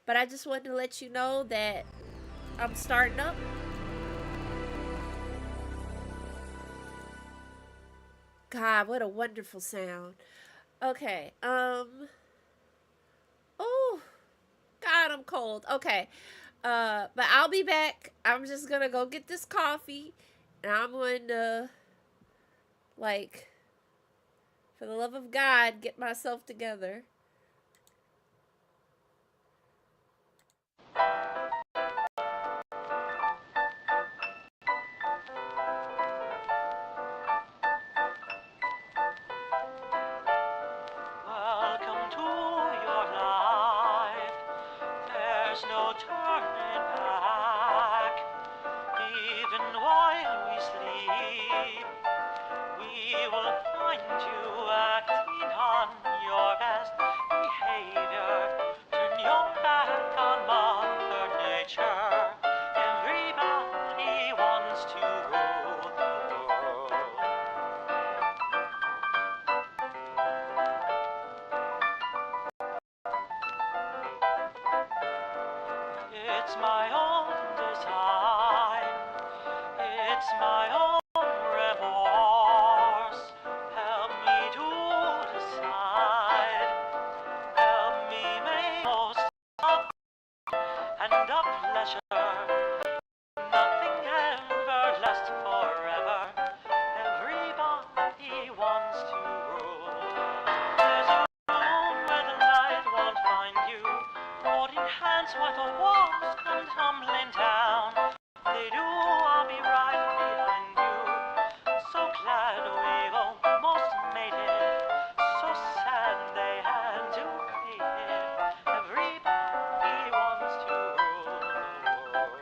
But I just wanted to let you know that I'm starting up. God, what a wonderful sound. Okay. Oh, God, I'm cold. Okay. But I'll be back. I'm just gonna go get this coffee, and I'm going to, like, for the love of God, get myself together. Welcome to your life. There's no turning back. Even while we sleep, we will find you acting on your best behavior. Turn your back on Mother Nature. Everybody wants to rule the world. It's my own design. It's my own remorse. Help me to decide. Help me make most of and of pleasure. Nothing ever lasts forever. Everybody wants to rule. There's a room where the light won't find you. Holding hands while the walls come tumbling down. They do, I'll be right behind you. So glad we almost made it. So sad they had to pay it. Everybody wants to rule the world.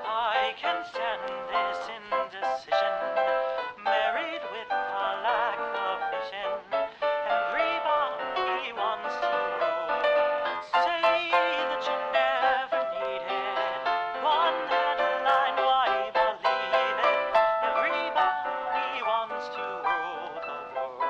I can stand this indecision, married with a lack of vision. Everybody wants to rule. Say that you never needed one headline, why believe it? Everybody wants to rule the world.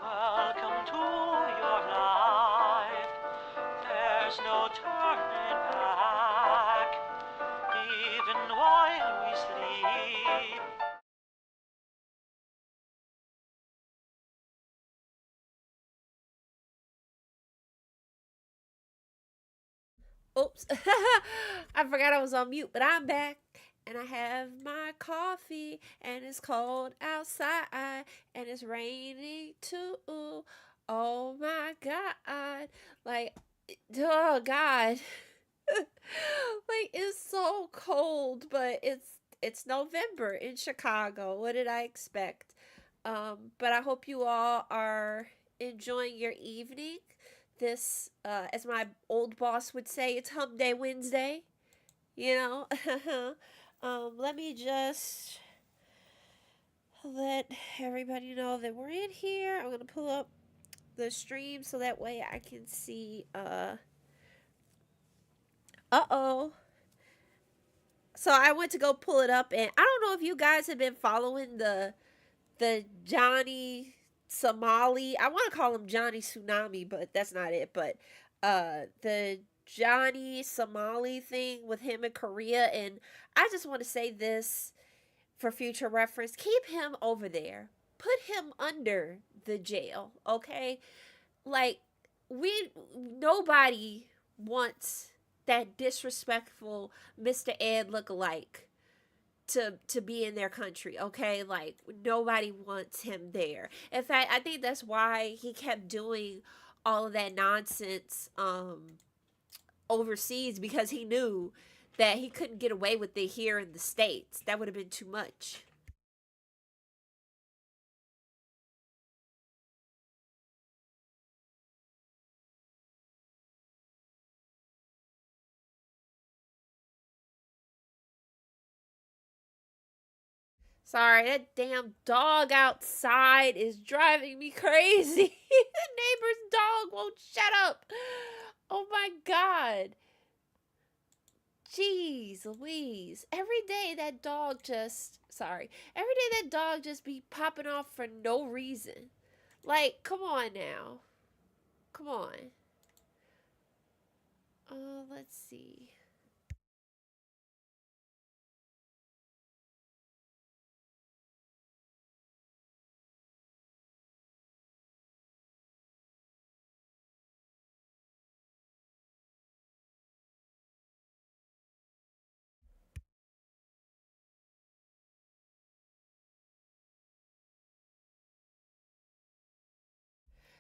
Welcome to your life. There's no turning back. Even while we sleep. Oops. I forgot I was on mute, but I'm back. And I have my coffee, and it's cold outside, and it's raining too. Oh my God. Like, oh God. Like, it's so cold, but it's November in Chicago. What did I expect? But I hope you all are enjoying your evening. This, as my old boss would say, it's Hump Day Wednesday. You know, let me just let everybody know that we're in here. I'm gonna pull up the stream so that way I can see. Oh. So I went to go pull it up, and I don't know if you guys have been following the Johnny Somali. I want to call him Johnny Tsunami, but that's not it. But the Johnny Somali thing with him in Korea, and I just want to say this for future reference: keep him over there. Put him under the jail, okay? Like, we nobody wants that disrespectful Mr. Ed lookalike to be in their country, okay? Like nobody wants him there. In fact, I think that's why he kept doing all of that nonsense overseas, because he knew that he couldn't get away with it here in the States. That would have been too much. Sorry, that damn dog outside is driving me crazy. The neighbor's dog won't shut up. Oh my god. Jeez Louise. Every day that dog just, sorry, every day that dog just be popping off for no reason. Like, come on now. Come on. Let's see.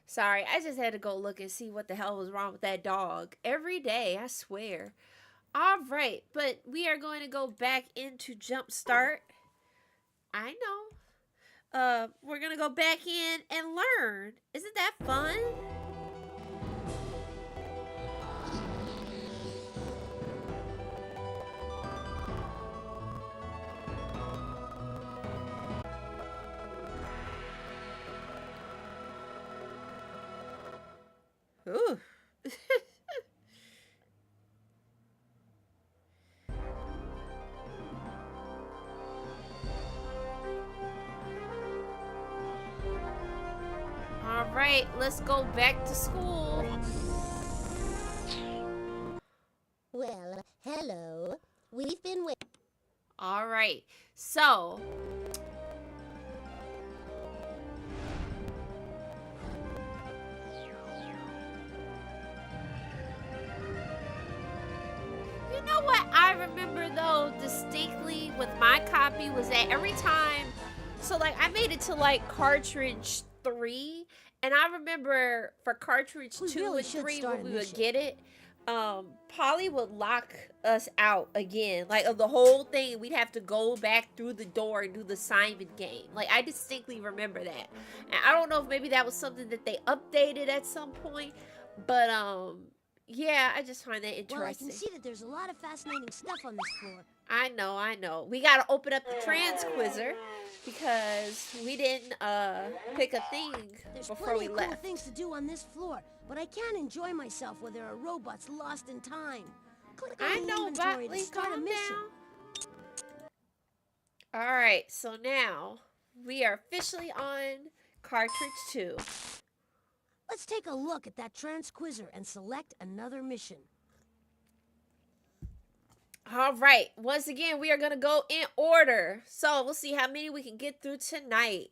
Sorry, I just had to go look and see what the hell was wrong with that dog. Every day, I swear. All right, but we are going to go back into Jumpstart. I know. We're going to go back in and learn. Isn't that fun? Ooh. All right, let's go back to school. Well, hello. We've been waiting. All right, so you know what I remember though distinctly with my copy was that every time, so like I made it to like Cartridge 3, and I remember for Cartridge We 2 really and should 3 start when a we would mission. get it, Polly would lock us out again. Like of the whole thing, we'd have to go back through the door and do the Simon game. Like I distinctly remember that. And I don't know if maybe that was something that they updated at some point, but yeah, I just find that Well, I interesting. can see that there's a lot of fascinating stuff on this floor. I know, I know. We gotta open up the transquizzer because we didn't pick a thing There's before plenty we of cool left. things to do on this floor, but I can't enjoy myself where there are robots lost in time. Click on I the know, inventory to Botley, start a calm mission. down. Alright, so now we are officially on Cartridge 2. Let's take a look at that transquizzer and select another mission. Alright, once again, we are gonna go in order. So we'll see how many we can get through tonight.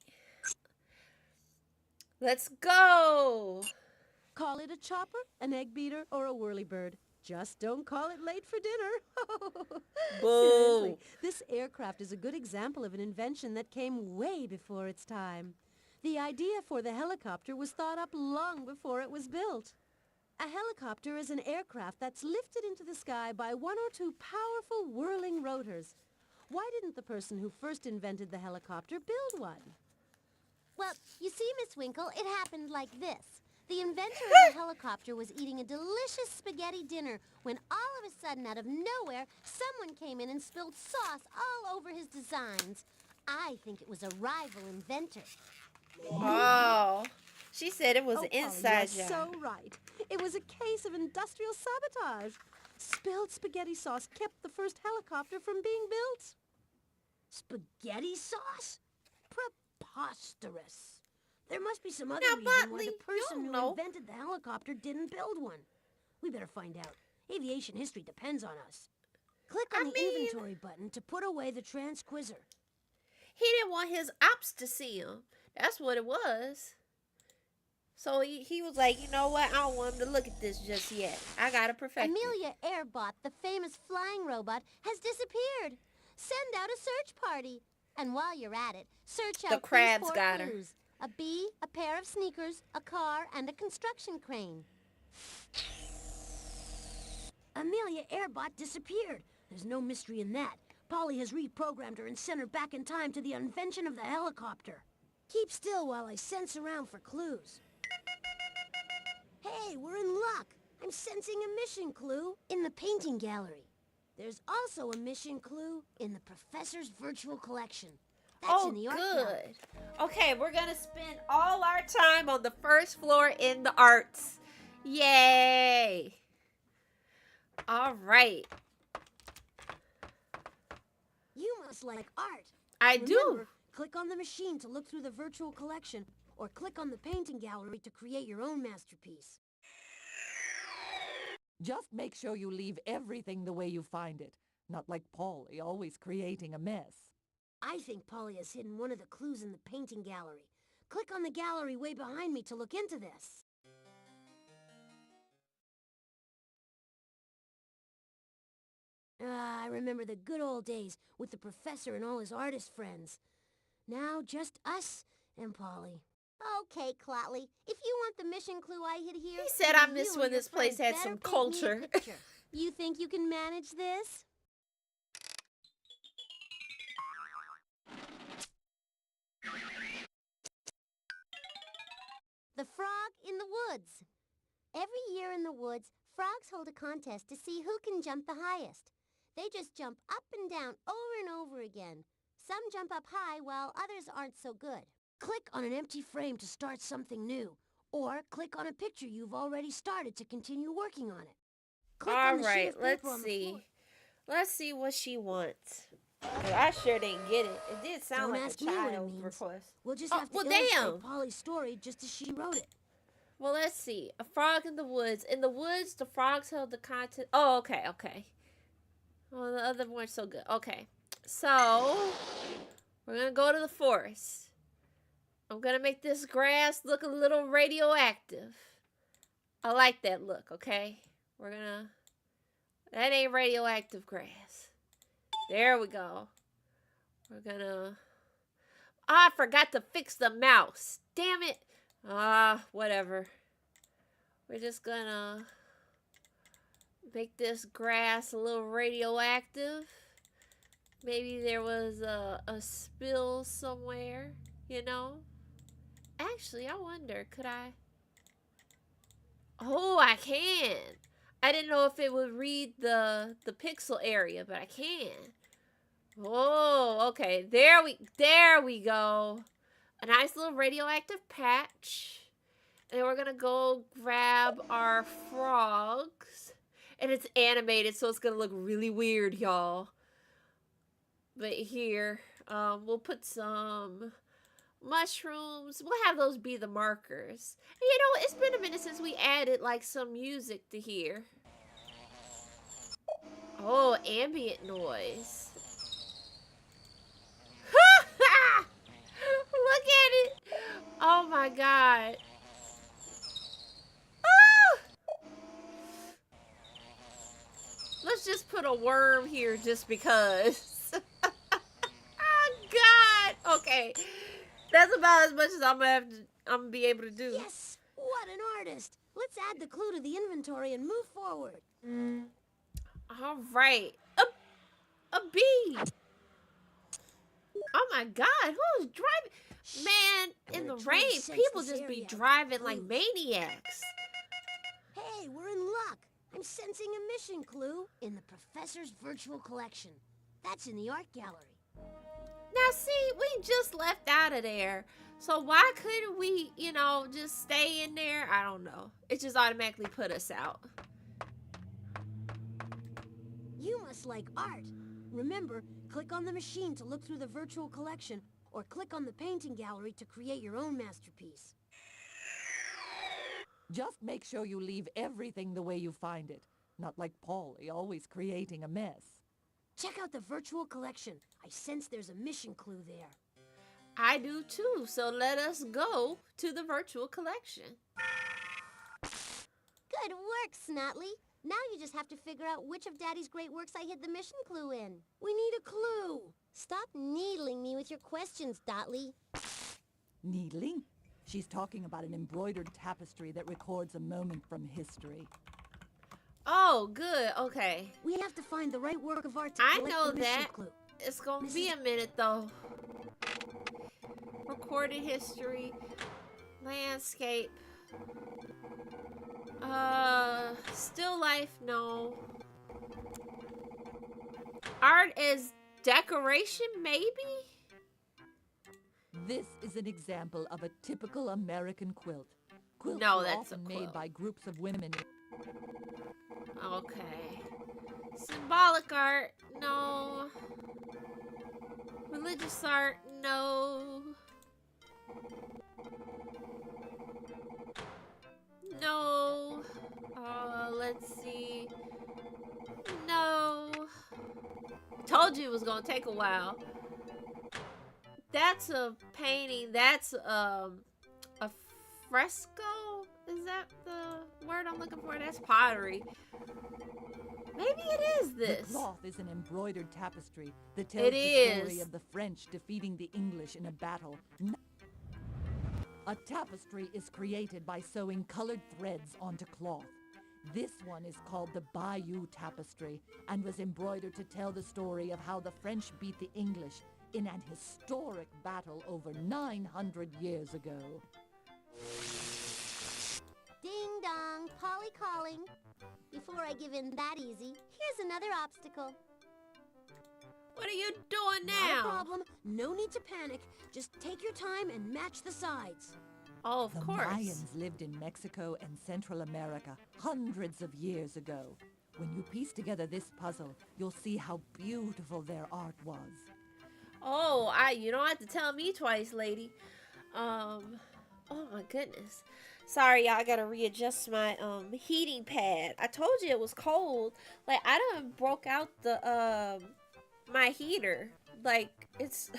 Let's go! Call it a chopper, an egg beater, or a whirlybird. Just don't call it late for dinner. Boo! Seriously, this aircraft is a good example of an invention that came way before its time. The idea for the helicopter was thought up long before it was built. A helicopter is an aircraft that's lifted into the sky by one or two powerful whirling rotors. Why didn't the person who first invented the helicopter build one? Well, you see, Miss Winkle, it happened like this. The inventor of the helicopter was eating a delicious spaghetti dinner when all of a sudden, out of nowhere, someone came in and spilled sauce all over his designs. I think it was a rival inventor. Oh, she said it was Oh, an Polly, inside you're job. so right. It was a case of industrial sabotage. Spilled spaghetti sauce kept the first helicopter from being built. Spaghetti sauce? Preposterous. There must be some other Now, reason why Botley, the you person don't who know. invented the helicopter didn't build one. We better find out. Aviation history depends on us. Click on the inventory button to put away the transquizzer. He didn't want his ops to see him. That's what it was. So he was like, you know what? I don't want him to look at this just yet. I gotta perfect it. Amelia Airbot, the famous flying robot, has disappeared. Send out a search party. And while you're at it, search The out crabs these 4 got her. clues. A bee, a pair of sneakers, a car, and a construction crane. Amelia Airbot disappeared. There's no mystery in that. Polly has reprogrammed her and sent her back in time to the invention of the helicopter. Keep still while I sense around for clues. Hey, we're in luck. I'm sensing a mission clue in the painting gallery. There's also a mission clue in the professor's virtual collection. That's in the art gallery. Good. Okay, we're gonna spend all our time on the first floor in the arts. Yay! All right. You must like art. I Remember, do. click on the machine to look through the virtual collection, or click on the painting gallery to create your own masterpiece. Just make sure you leave everything the way you find it. Not like Polly, always creating a mess. I think Polly has hidden one of the clues in the painting gallery. Click on the gallery way behind me to look into this. I remember the good old days with the professor and all his artist friends. Now, just us and Polly. Okay, Clotley, if you want the mission clue I hid here... He said then I miss you when and your this place friends had some better paint me a culture. picture. You think you can manage this? The Frog in the Woods. Every year in the woods, frogs hold a contest to see who can jump the highest. They just jump up and down over and over again. Some jump up high while others aren't so good. Click on an empty frame to start something new, or click on a picture you've already started to continue working on it. Click All on the sheet right, of paper let's on the see. floor. Let's see what she wants. 'Cause I sure didn't get it. It did sound Don't like a ask me what it child means. request. We'll just Oh, have to well, illustrate damn. Polly's story just as she wrote it. Well, let's see. A frog in the woods. In the woods, the frogs held the contest. Oh, okay, okay. Well, the other weren't so good. Okay. So, we're going to go to the forest. I'm going to make this grass look a little radioactive. I like that look, okay? We're going to... That ain't radioactive grass. There we go. We're going to... I forgot to fix the mouse. Damn it. Whatever. We're just gonna make this grass a little radioactive. Maybe there was a spill somewhere, you know? Actually, I wonder, could I? Oh, I can. I didn't know if it would read the pixel area, but I can. Oh, okay. There we go. A nice little radioactive patch. And then we're going to go grab our frogs. And it's animated, so it's going to look really weird, y'all. But here, we'll put some mushrooms. We'll have those be the markers. And you know, it's been a minute since we added, like, some music to here. Oh, ambient noise. Look at it. Oh my god. Ah! Let's just put a worm here just because. Oh god. Okay. That's about as much as I'm gonna be able to do. Yes! What an artist! Let's add the clue to the inventory and move forward. All right. A bee. Oh my god, who's driving? Man, in the We're trying to rain, sense people this just be area. driving like Clues. maniacs. Hey, we're in luck. I'm sensing a mission clue in the professor's virtual collection. That's in the art gallery. Now, see, we just left out of there. So why couldn't we, you know, just stay in there? I don't know. It just automatically put us out. You must like art. Remember, click on the machine to look through the virtual collection, or click on the painting gallery to create your own masterpiece. Just make sure you leave everything the way you find it. Not like Polly, always creating a mess. Check out the virtual collection. I sense there's a mission clue there. I do too. So let us go to the virtual collection. Good work, Snotley. Now you just have to figure out which of Daddy's great works I hid the mission clue in. We need a clue. Stop needling me with your questions, Dotley. Needling? She's talking about an embroidered tapestry that records a moment from history. Oh, good. Okay. We have to find the right work of art to I collect know the mission that. clue. It's gonna be a minute though. Recorded history. Landscape. Still life, no. Art as decoration, maybe? This is an example of a typical American quilt. Quilts No, were that's a often quilt. made by groups of women. Okay. Symbolic art, no. Religious art, no. No. Let's see. No. Told you it was gonna take a while. That's a painting. That's a fresco. Is that the word I'm looking for? That's pottery. Maybe it is this. The cloth is an embroidered tapestry that tells the story of the French defeating the English in a battle. A tapestry is created by sewing colored threads onto cloth. This one is called the Bayeux Tapestry and was embroidered to tell the story of how the French beat the English in an historic battle over 900 years ago. Ding dong, Polly calling. Before I give in that easy, here's another obstacle. What are you doing Not a now? problem. No need to panic. Just take your time and match the sides. Oh, of The course. Mayans lived in Mexico and Central America hundreds of years ago. When you piece together this puzzle, you'll see how beautiful their art was. Oh, you don't have to tell me twice, lady. Oh my goodness. Sorry, y'all, I gotta readjust my heating pad. I told you it was cold. Like, I done broke out the my heater. Like, it's I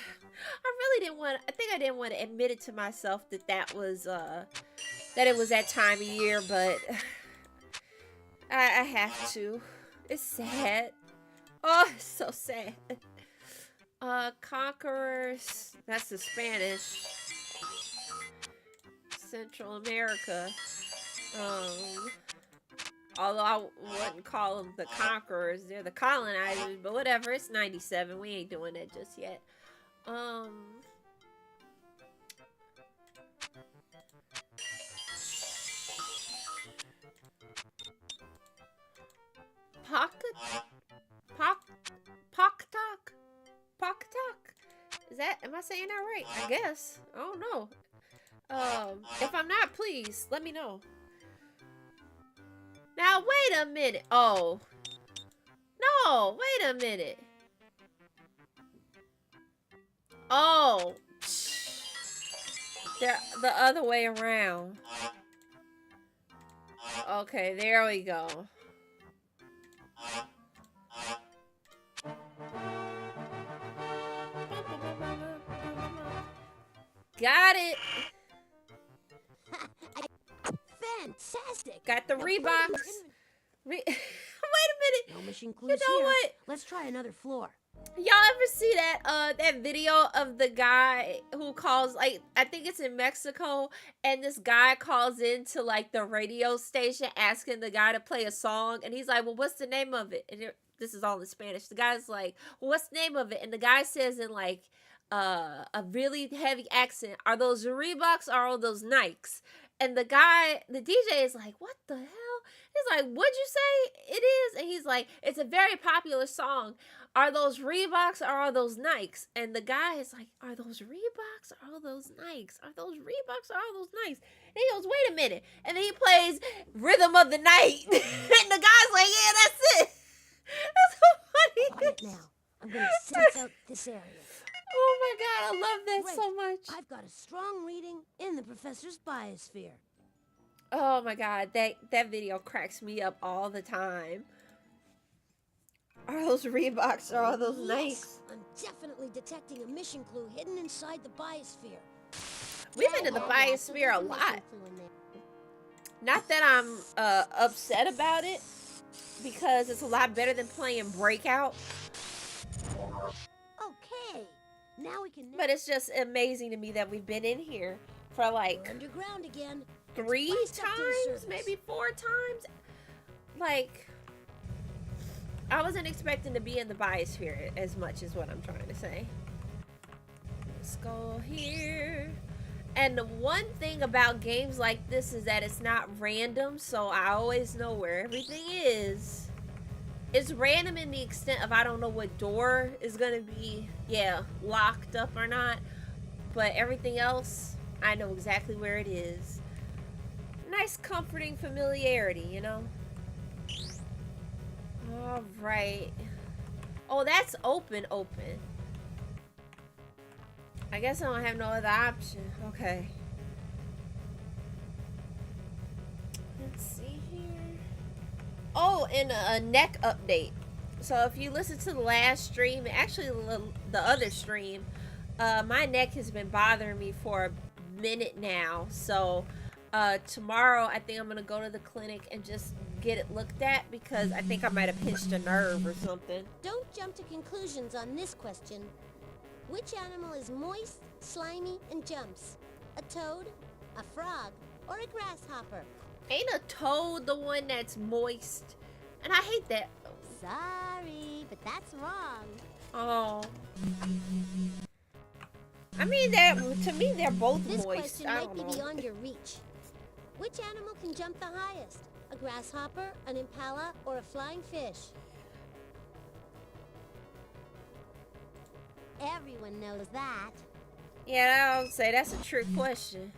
really didn't want, I think I didn't want to admit it to myself that that was that it was that time of year, but I have to. It's sad. Oh, it's so sad. Conquerors, that's the Spanish. Central America. Although I wouldn't call them the conquerors, they're the colonizers, but whatever, it's 97. We ain't doing that just yet. Pocketok? Is that, am I saying that right? I guess. I don't know. If I'm not, please let me know. Now, wait a minute. Oh. No, wait a minute. Oh. They're the other way around. Okay, there we go. Got it. Fantastic. Got the Reeboks. Wait a minute. No mission clues You know here. what? Let's try another floor. Y'all ever see that that video of the guy who calls, like, I think it's in Mexico, and this guy calls into like the radio station asking the guy to play a song, and he's like, well, what's the name of it? And this is all in Spanish. The guy's like, well, what's the name of it? And the guy says in like a really heavy accent, are those Reeboks or are those Nikes? And the guy, the DJ is like, what the hell? He's like, what'd you say it is? And he's like, it's a very popular song. Are those Reeboks or are those Nikes? And the guy is like, are those Reeboks or are those Nikes? Are those Reeboks or are those Nikes? And he goes, wait a minute. And then he plays Rhythm of the Night. And the guy's like, yeah, that's it. That's so funny. Quiet now. I'm going to sense out this area. Oh my God, I love that Great. so much. I've got a strong reading in the professor's biosphere. Oh my God, that video cracks me up all the time. Are those Reeboks or are those Nikes? I'm definitely detecting a mission clue hidden inside the biosphere. We've been in the biosphere a lot. Not that I'm upset about it, because it's a lot better than playing Breakout. Okay, now we can. But it's just amazing to me that we've been in here for like We're underground again. 3 Spiced up to the times, surface. maybe 4 times. Like, I wasn't expecting to be in the biosphere as much as what I'm trying to say. Let's go here. And the one thing about games like this is that it's not random, so I always know where everything is. It's random in the extent of I don't know what door is gonna be, locked up or not. But everything else, I know exactly where it is. Nice, comforting familiarity, you know? Alright. Oh, that's open. I guess I don't have no other option. Okay. Let's see here. Oh, and a neck update. So if you listen to the last stream, actually the other stream, my neck has been bothering me for a minute now. So tomorrow I think I'm gonna go to the clinic and just get it looked at because I think I might have pinched a nerve or something. Don't jump to conclusions on this question. Which animal is moist, slimy, and jumps? A toad, a frog, or a grasshopper? Ain't a toad the one that's moist? And I hate that. Sorry, but that's wrong. Oh. I mean, to me, they're both This moist. question I might don't be know. beyond your reach. Which animal can jump the highest? A grasshopper, an impala, or a flying fish? Everyone knows that. Yeah, I would say that's a trick question.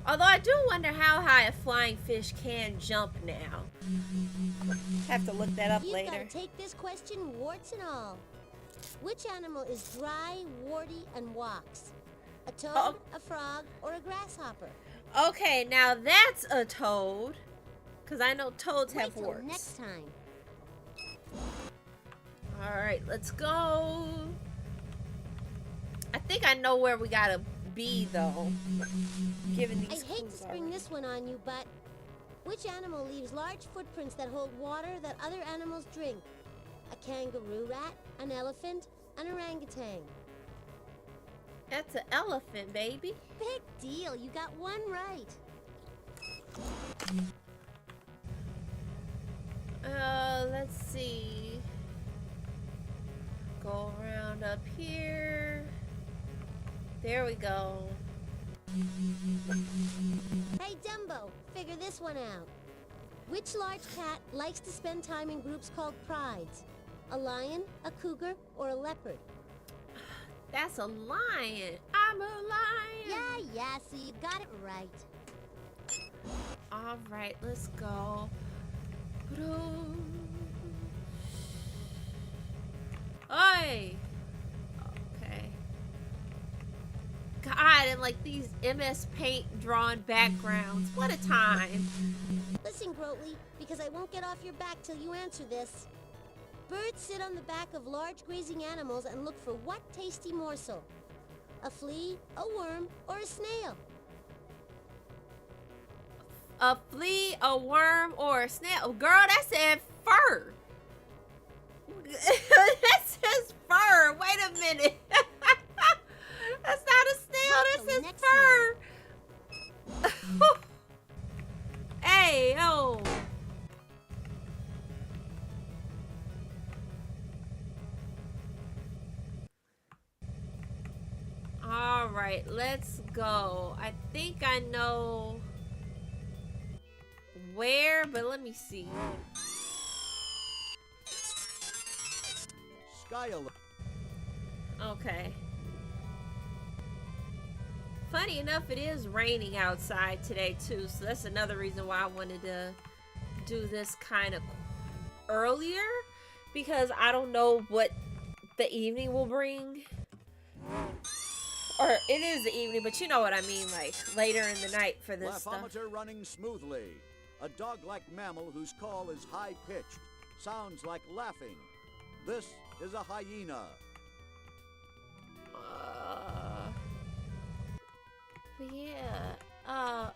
Although I do wonder how high a flying fish can jump now. Have to look that up You've later. got to take this question warts and all. Which animal is dry, warty, and walks? A toad, Oh. a frog, or a grasshopper? Okay, now that's a toad. Because I know toads have Wait till warts. next time. Alright, let's go. I think I know where we gotta be, though. Given I these hate to clues spring already. this one on you, but which animal leaves large footprints that hold water that other animals drink? A kangaroo rat, an elephant, an orangutan. That's an elephant, baby. Big deal, you got one right. Let's see. Go around up here. There we go. Hey, Dumbo, figure this one out. Which large cat likes to spend time in groups called prides? A lion, a cougar, or a leopard? That's a lion. I'm a lion. Yeah, so you got it right. All right, let's go. Oi. Okay. God, and like these MS Paint drawn backgrounds. What a time. Listen, Grotley, because I won't get off your back till you answer this. Birds sit on the back of large grazing animals and look for what tasty morsel? A flea, a worm, or a snail? A flea, a worm, or a snail. Girl, that said fur. That says fur. Wait a minute. That's not a snail. That Till says next fur. Hey, oh. All right, let's go. I think I know where, but let me see. Okay. Funny enough, it is raining outside today too, so that's another reason why I wanted to do this kind of earlier, because I don't know what the evening will bring. Or it is the evening, but you know what I mean, like later in the night for this stuff. Laughometer running smoothly. A dog-like mammal whose call is high-pitched. Sounds like laughing. This is a hyena. Yeah.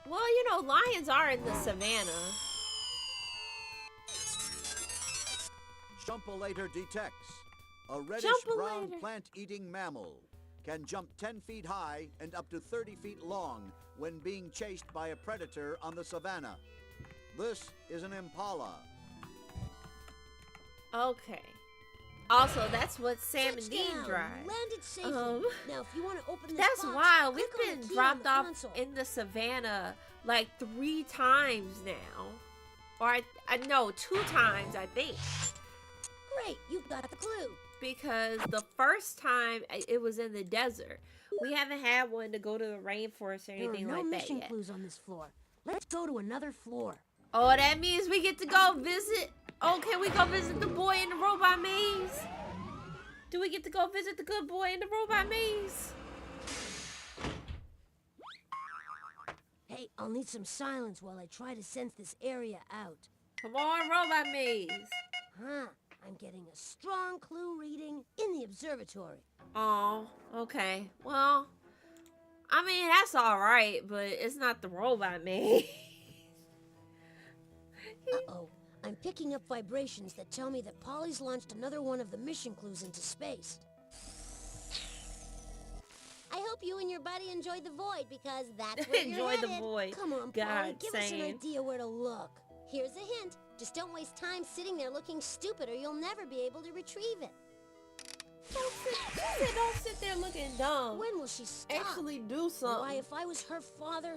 Well, you know, lions are in the savannah. Jumpalator detects. A reddish brown Jumpalator. plant-eating mammal can jump 10 feet high and up to 30 feet long when being chased by a predator on the savannah. This is an impala. Okay. Also, that's what Sam and Dean Touchdown. drive. Landed safely. Now, if you want to open this That's box, wild. click We've on the been key dropped on the off console. in the savannah like 3 times now. Or I know 2 times, I think. Great, you got the clue. Because the first time it was in the desert. We haven't had one to go to the rainforest or There are anything no like that mission yet. clues on this floor. Let's go to another floor. Oh, that means we get to go visit. Oh, can we go visit the boy in the robot maze? Do we get to go visit the good boy in the robot maze? Hey, I'll need some silence while I try to sense this area out. Come on, robot maze. Huh, I'm getting a strong clue reading in the observatory. Oh, okay. Well, I mean, that's all right, but it's not the robot maze. Uh-oh, I'm picking up vibrations that tell me that Polly's launched another one of the mission clues into space. I hope you and your buddy enjoyed the void, because that's where you're Enjoy the headed. void. Come on, Polly, God, give us an same. idea where to look. Here's a hint. Just don't waste time sitting there looking stupid, or you'll never be able to retrieve it. Don't sit there looking dumb. When will she stop? Actually do something. Why, if I was her father...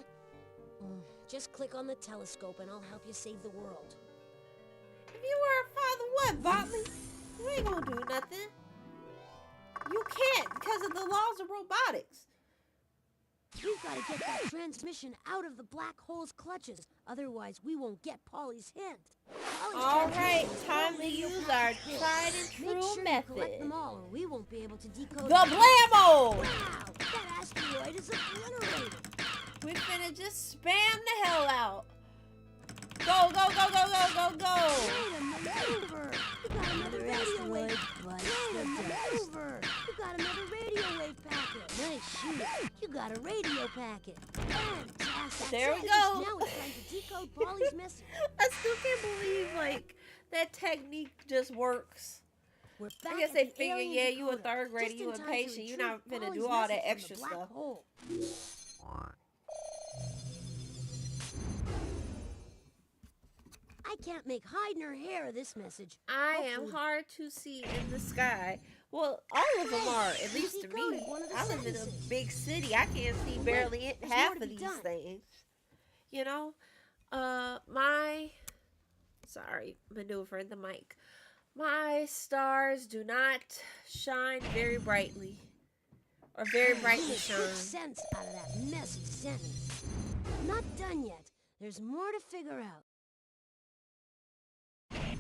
Just click on the telescope and I'll help you save the world. If you were a father, what, Botley? You ain't gonna do nothing. You can't because of the laws of robotics. We've got to get that transmission out of the black hole's clutches. Otherwise, we won't get Polly's hint. Polly's All right, transmission time will to radio use packet our hints. tried and Make true sure you method. collect them all, or we won't be able to decode The them. blammo! Wow, that asteroid is obliterated. We finna just spam the hell out. Go, go, go, go, go, go, go. Wait a maneuver. You got another radio wave. Wait a maneuver. You got another radio wave packet. Nice shooting. You got a radio packet. Fantastic. There we go. Now it's time to decode Polly's message. I still can't believe, like, that technique just works. We're back I guess at they the figure, alien yeah, you a decoder, third grader, just you in time to impatient, you're not retrieve finna Polly's do all message that from extra the black stuff. hole. I can't make hide nor hair of this message. I am Hopefully- hard to see in the sky. Well, all of them are, at you least to me. decoded one of the I live in a sentences. big city. I can't see But wait, barely there's half more to of be these done. things. You know? Sorry, maneuver the mic. My stars do not shine very brightly. Or very You brightly make good shine. sense out of that messy sentence. Not done yet. There's more to figure out. Great!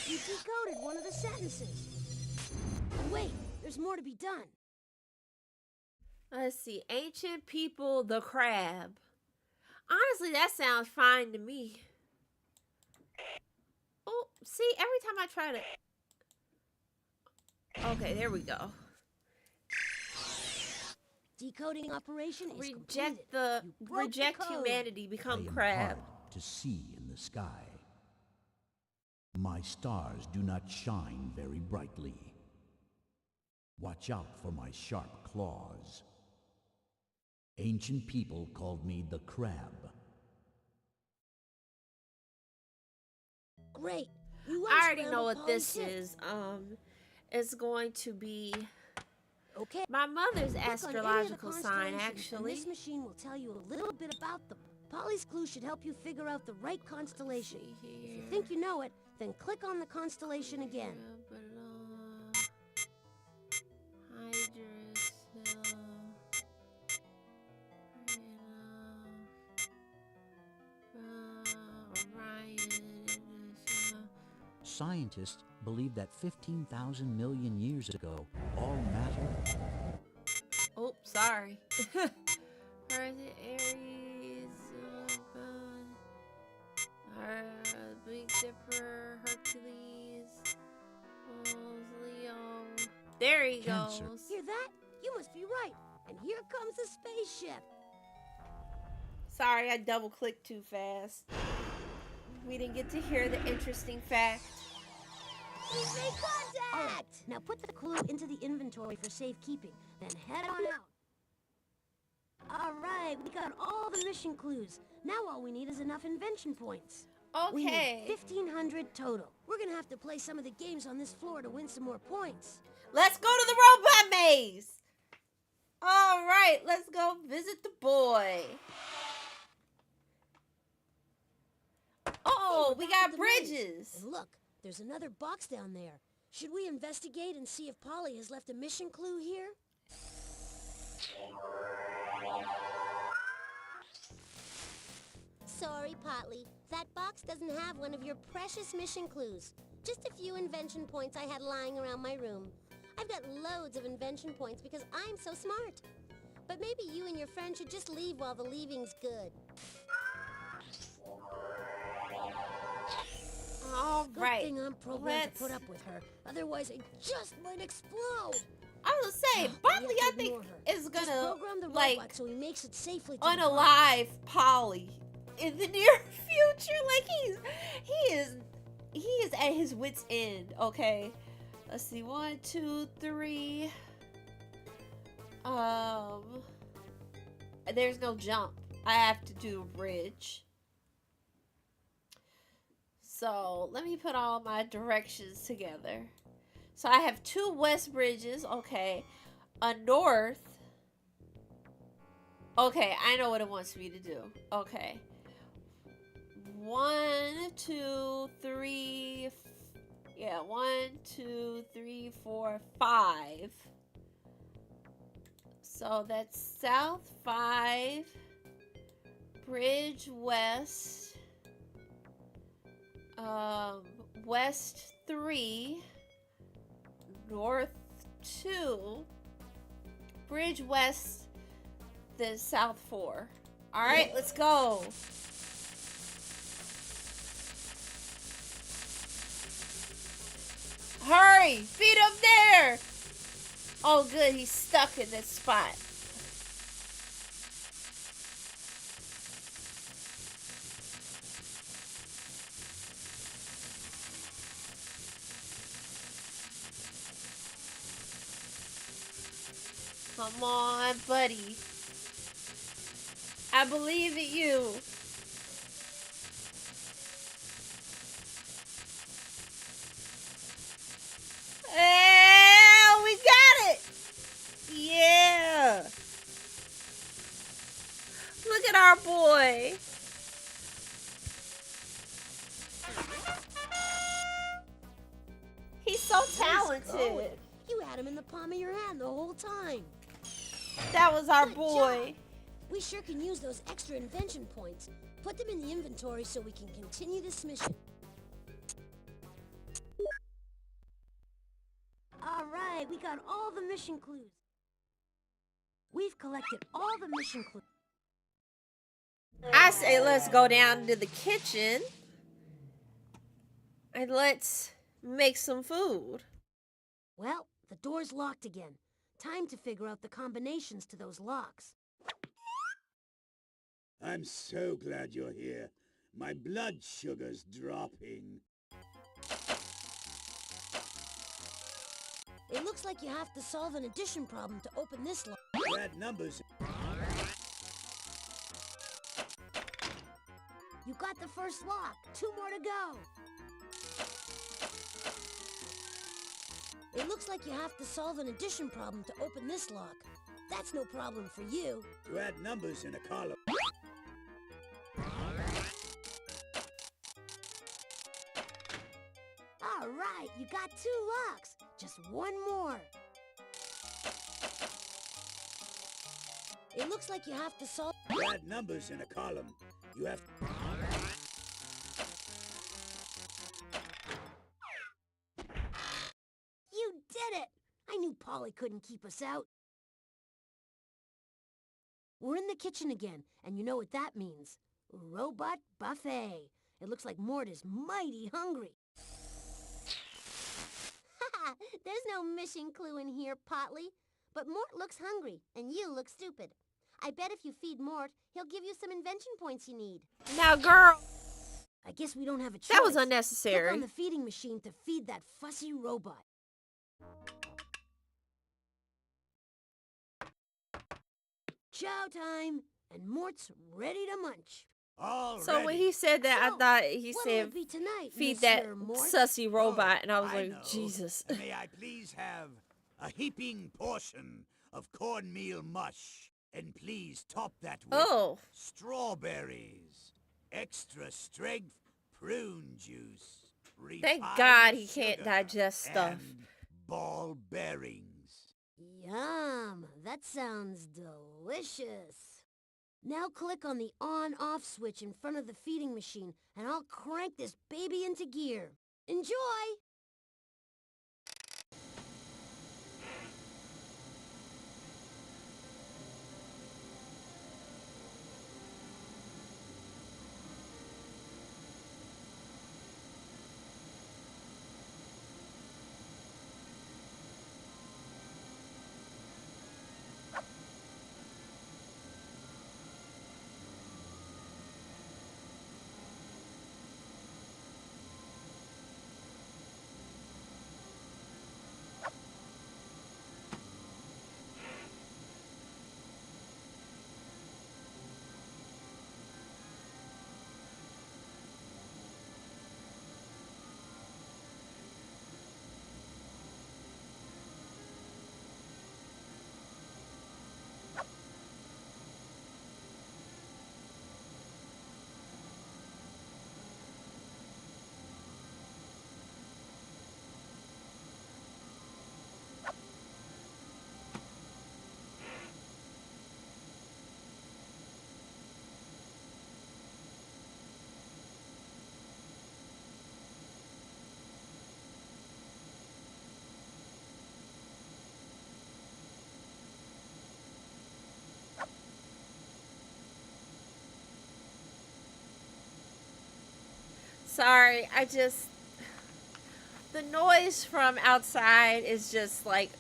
You decoded one of the sentences. But wait, there's more to be done. Let's see. Ancient people, the crab. Honestly, that sounds fine to me. Oh, see, every time I try to... Okay, there we go. Decoding operation is completed. You broke the Reject code. humanity, become I am crab. hard to see in the sky. My stars do not shine very brightly. Watch out for my sharp claws. Ancient people called me the crab. Great. You I already know unscrambled what this Polly's hint. is. It's going to be Okay. my mother's Click on any of the astrological sign, constellations, and actually. this machine will tell you a little bit about them. Polly's clue should help you figure out the right constellation. See If you here. think you know it, then click on the constellation again. Scientists believe that 15,000 million years ago, all matter. Oh, sorry. Where is it? Aries, Big Dipper, Hercules, Leo. There he Cancer. goes. Hear that? You must be right. And here comes the spaceship. Sorry, I double clicked too fast. We didn't get to hear the interesting fact. We made contact! Now put the clue into the inventory for safekeeping, then head on out. Alright, we got all the mission clues. Now all we need is enough invention points. We Okay. need 1,500 total. We're gonna have to play some of the games on this floor to win some more points. Let's go to the robot maze. All right, let's go visit the boy. Oh, we got bridges. And look, there's another box down there. Should we investigate and see if Polly has left a mission clue here? Sorry, Potley. That box doesn't have one of your precious mission clues. Just a few invention points I had lying around my room. I've got loads of invention points because I'm so smart. But maybe you and your friend should just leave while the leaving's good. All right. Good thing I'm programmed to put up with her. Otherwise, I just might explode. I was gonna say, Bartley, I think, is Just gonna program the like robot so he makes it safely to the box. unalive Polly in the near future. Like he is at his wit's end. Okay, let's see. 1, 2, 3. There's no jump. I have to do a bridge. So let me put all my directions together. So I have 2 west bridges. Okay, a north. Okay, I know what it wants me to do. Okay. 1, 2, 3. Yeah, 1, 2, 3, 4, 5. So that's south 5, bridge west, west 3, north 2, bridge west, then south 4. All right, let's go. Hurry, feed him there. Oh, good, he's stuck in this spot. Come on, buddy. I believe in you. Yeah, we got it. Yeah. Look at our boy. He's so talented. You had him in the palm of your hand the whole time. That was our Good boy. job. We sure can use those extra invention points. Put them in the inventory so we can continue this mission. All right, we got all the mission clues. We've collected all the mission clues. I say let's go down to the kitchen and let's make some food. Well, the door's locked again. Time to figure out the combinations to those locks. I'm so glad you're here. My blood sugar's dropping. It looks like you have to solve an addition problem to open this lock. Add numbers. You got the first lock. 2 more to go. It looks like you have to solve an addition problem to open this lock. That's no problem for you. To add numbers in a column. All right, you got 2 locks. Just 1 more. It looks like you have to solve... To add numbers in a column. You have... You did it! I knew Polly couldn't keep us out. We're in the kitchen again, and you know what that means. Robot buffet. It looks like Mort is mighty hungry. Haha, there's no mission clue in here, Potley. But Mort looks hungry, and you look stupid. I bet if you feed Mort, he'll give you some invention points you need. Now, girl. I guess we don't have a choice. That was Click unnecessary. on the feeding machine to feed that fussy robot. Chow time, and Mort's ready to munch. So when he said that, I So, thought he what'll said it be tonight, feed that Monsieur Mort? sussy robot, and I was I like, know. Jesus. May I please have a heaping portion of cornmeal mush? And please top that with Oh. strawberries, extra strength prune juice, Thank refined God he can't sugar, digest stuff. and ball bearings. Yum, that sounds delicious. Now click on the on-off switch in front of the feeding machine, and I'll crank this baby into gear. Enjoy! Sorry, the noise from outside is just like,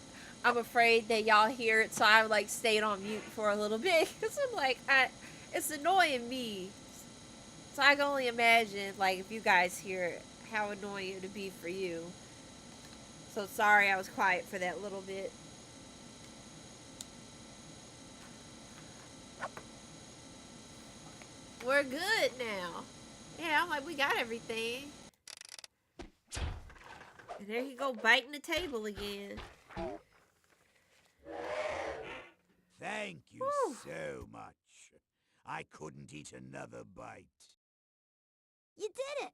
I'm afraid that y'all hear it, so I like stayed on mute for a little bit, because I'm like, it's annoying me. So I can only imagine, like, if you guys hear it, how annoying it would be for you. So sorry I was quiet for that little bit. We're good now. Yeah, I'm like, we got everything. And there you go, biting the table again. Thank you Whew. so much. I couldn't eat another bite. You did it!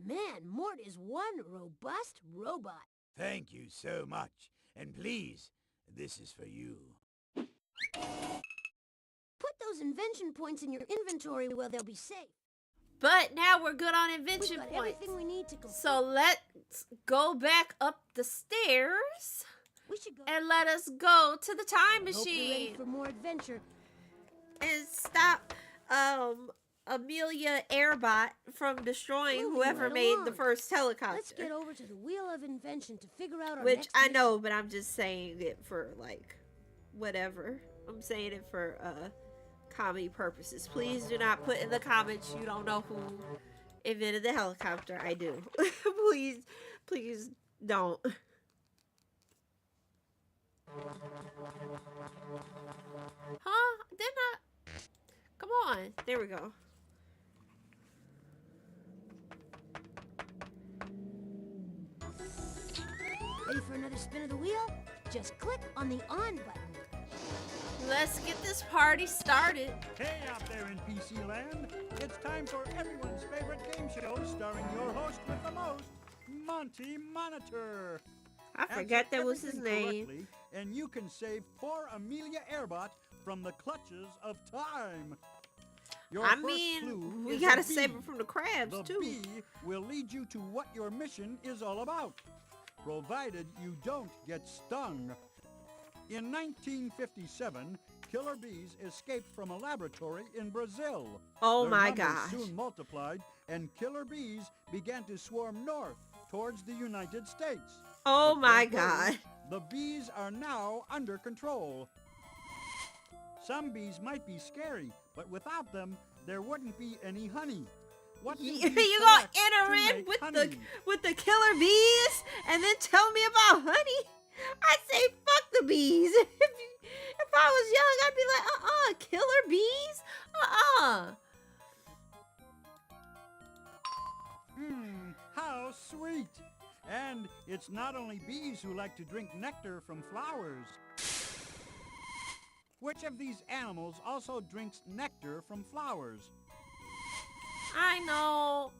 Man, Mort is one robust robot. Thank you so much. And please, this is for you. Put those invention points in your inventory where they'll be safe. But now we're good on We've invention got points. everything we need to complete. So let's go back up the stairs We should go and let us go to the time Hope you're ready machine for more adventure. and stop Amelia Airbot from destroying Moving whoever right made the along. first helicopter. Let's get over to the Wheel of Invention to figure out our Which next I mission. know, but I'm just saying it for like whatever. I'm saying it for comedy purposes. Please do not put in the comments you don't know who invented the helicopter. I do. please don't. Huh? They're not. Come on. There we go. Ready for another spin of the wheel? Just click on the on button. Let's get this party started. Hey out there in PC land, it's time for everyone's favorite game show starring your host with the most, Monty Monitor. I forgot Answer that was his everything name. correctly, and you can save poor Amelia Airbot from the clutches of time. Your I first mean, clue we is gotta a bee. save him from the crabs, The too. bee will lead you to what your mission is all about, provided you don't get stung. In 1957, killer bees escaped from a laboratory in Brazil. Oh Their my numbers gosh. soon multiplied, and killer bees began to swarm north towards the United States. Oh But my don't worry, God. the bees are now under control. Some bees might be scary, but without them, there wouldn't be any honey. What do You bees gonna collect enter to in make with honey? the killer bees and then tell me about honey? I say fuck the bees. If I was young, I'd be like, killer bees? How sweet! And it's not only bees who like to drink nectar from flowers. Which of these animals also drinks nectar from flowers? I know.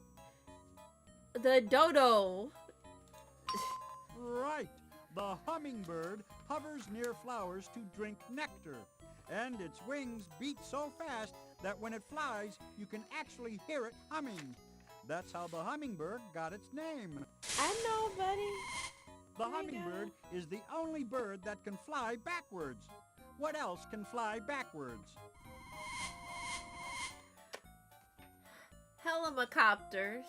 The dodo. Right. The hummingbird hovers near flowers to drink nectar. And its wings beat so fast that when it flies, you can actually hear it humming. That's how the hummingbird got its name. I know, buddy. The hummingbird is the only bird that can fly backwards. What else can fly backwards? Helicopters.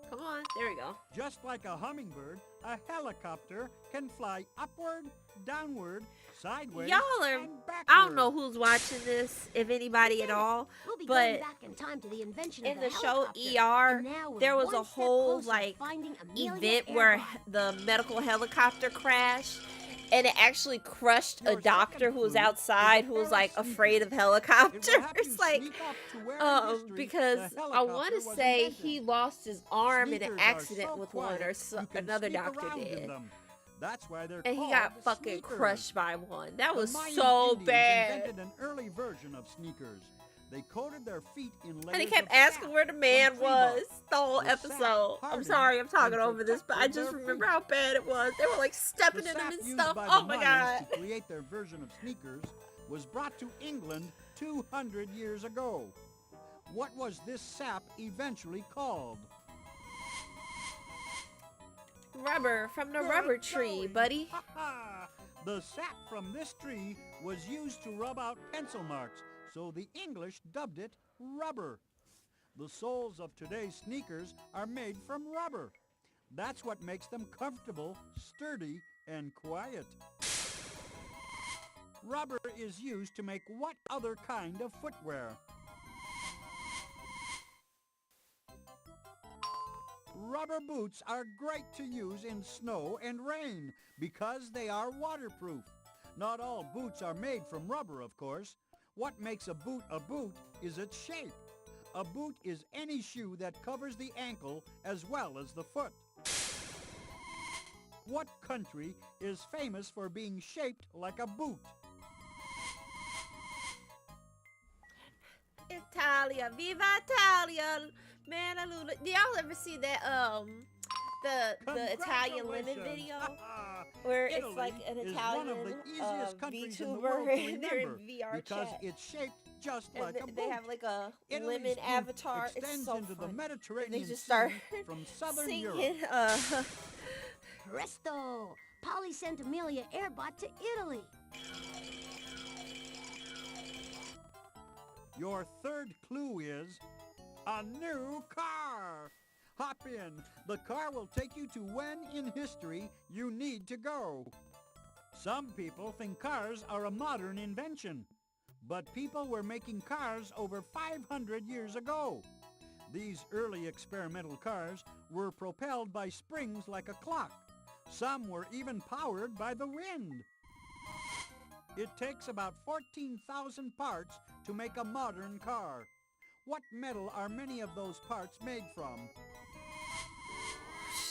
Come on, there we go. Just like a hummingbird, a helicopter can fly upward, downward, sideways, Y'all are, and backward. I don't know who's watching this, if anybody at all, We'll be but going back in time to the invention in of the show helicopter. ER, And now we're there was one a step whole closer to like finding Amelia event where Earhart. the medical helicopter crashed, and it actually crushed a Your doctor second who was clue is outside a who was pair like of sneakers. afraid of It will have you helicopters. Like, sneak up to where in history because the I want to helicopter was say invented. he lost his arm in an Sneakers are accident so with quiet, one, or you can another sneak doctor around in did. them. That's why they're And he called got fucking sneakers. crushed by one. That The was Mayan so Indians bad. invented an early version of sneakers. They coated their feet in layers And he kept of asking sap where the from man tree bark. was the whole The sap episode. I'm hardened sorry, I'm talking and over this, but I protected just their remember feet. how bad it was. They were like stepping The in them sap and used stuff. by Oh the my Mayans god. to create their version of sneakers was brought to England 200 years ago. What was this sap eventually called? Rubber from the Good rubber tree, going. buddy. Ha ha! The sap from this tree was used to rub out pencil marks, so the English dubbed it rubber. The soles of today's sneakers are made from rubber. That's what makes them comfortable, sturdy, and quiet. Rubber is used to make what other kind of footwear? Rubber boots are great to use in snow and rain because they are waterproof. Not all boots are made from rubber, of course. What makes a boot is its shape. A boot is any shoe that covers the ankle as well as the foot. What country is famous for being shaped like a boot? Italia, viva Italia, man, Lula. Do y'all ever see that the Italian lemon Congratulations. video where it's Italy like an is Italian one of the easiest countries in the VTuber world to and they're in remember VR because chat, it's shaped just and like a boot. they have like a Italy's lemon boot avatar. It's extends so into the funny. And Mediterranean they just Sea start from southern singing. Europe. Presto! Polly sent Amelia Earhart to Italy. Your third clue is a new car. Hop in. The car will take you to when in history you need to go. Some people think cars are a modern invention, but people were making cars over 500 years ago. These early experimental cars were propelled by springs like a clock. Some were even powered by the wind. It takes about 14,000 parts to make a modern car. What metal are many of those parts made from?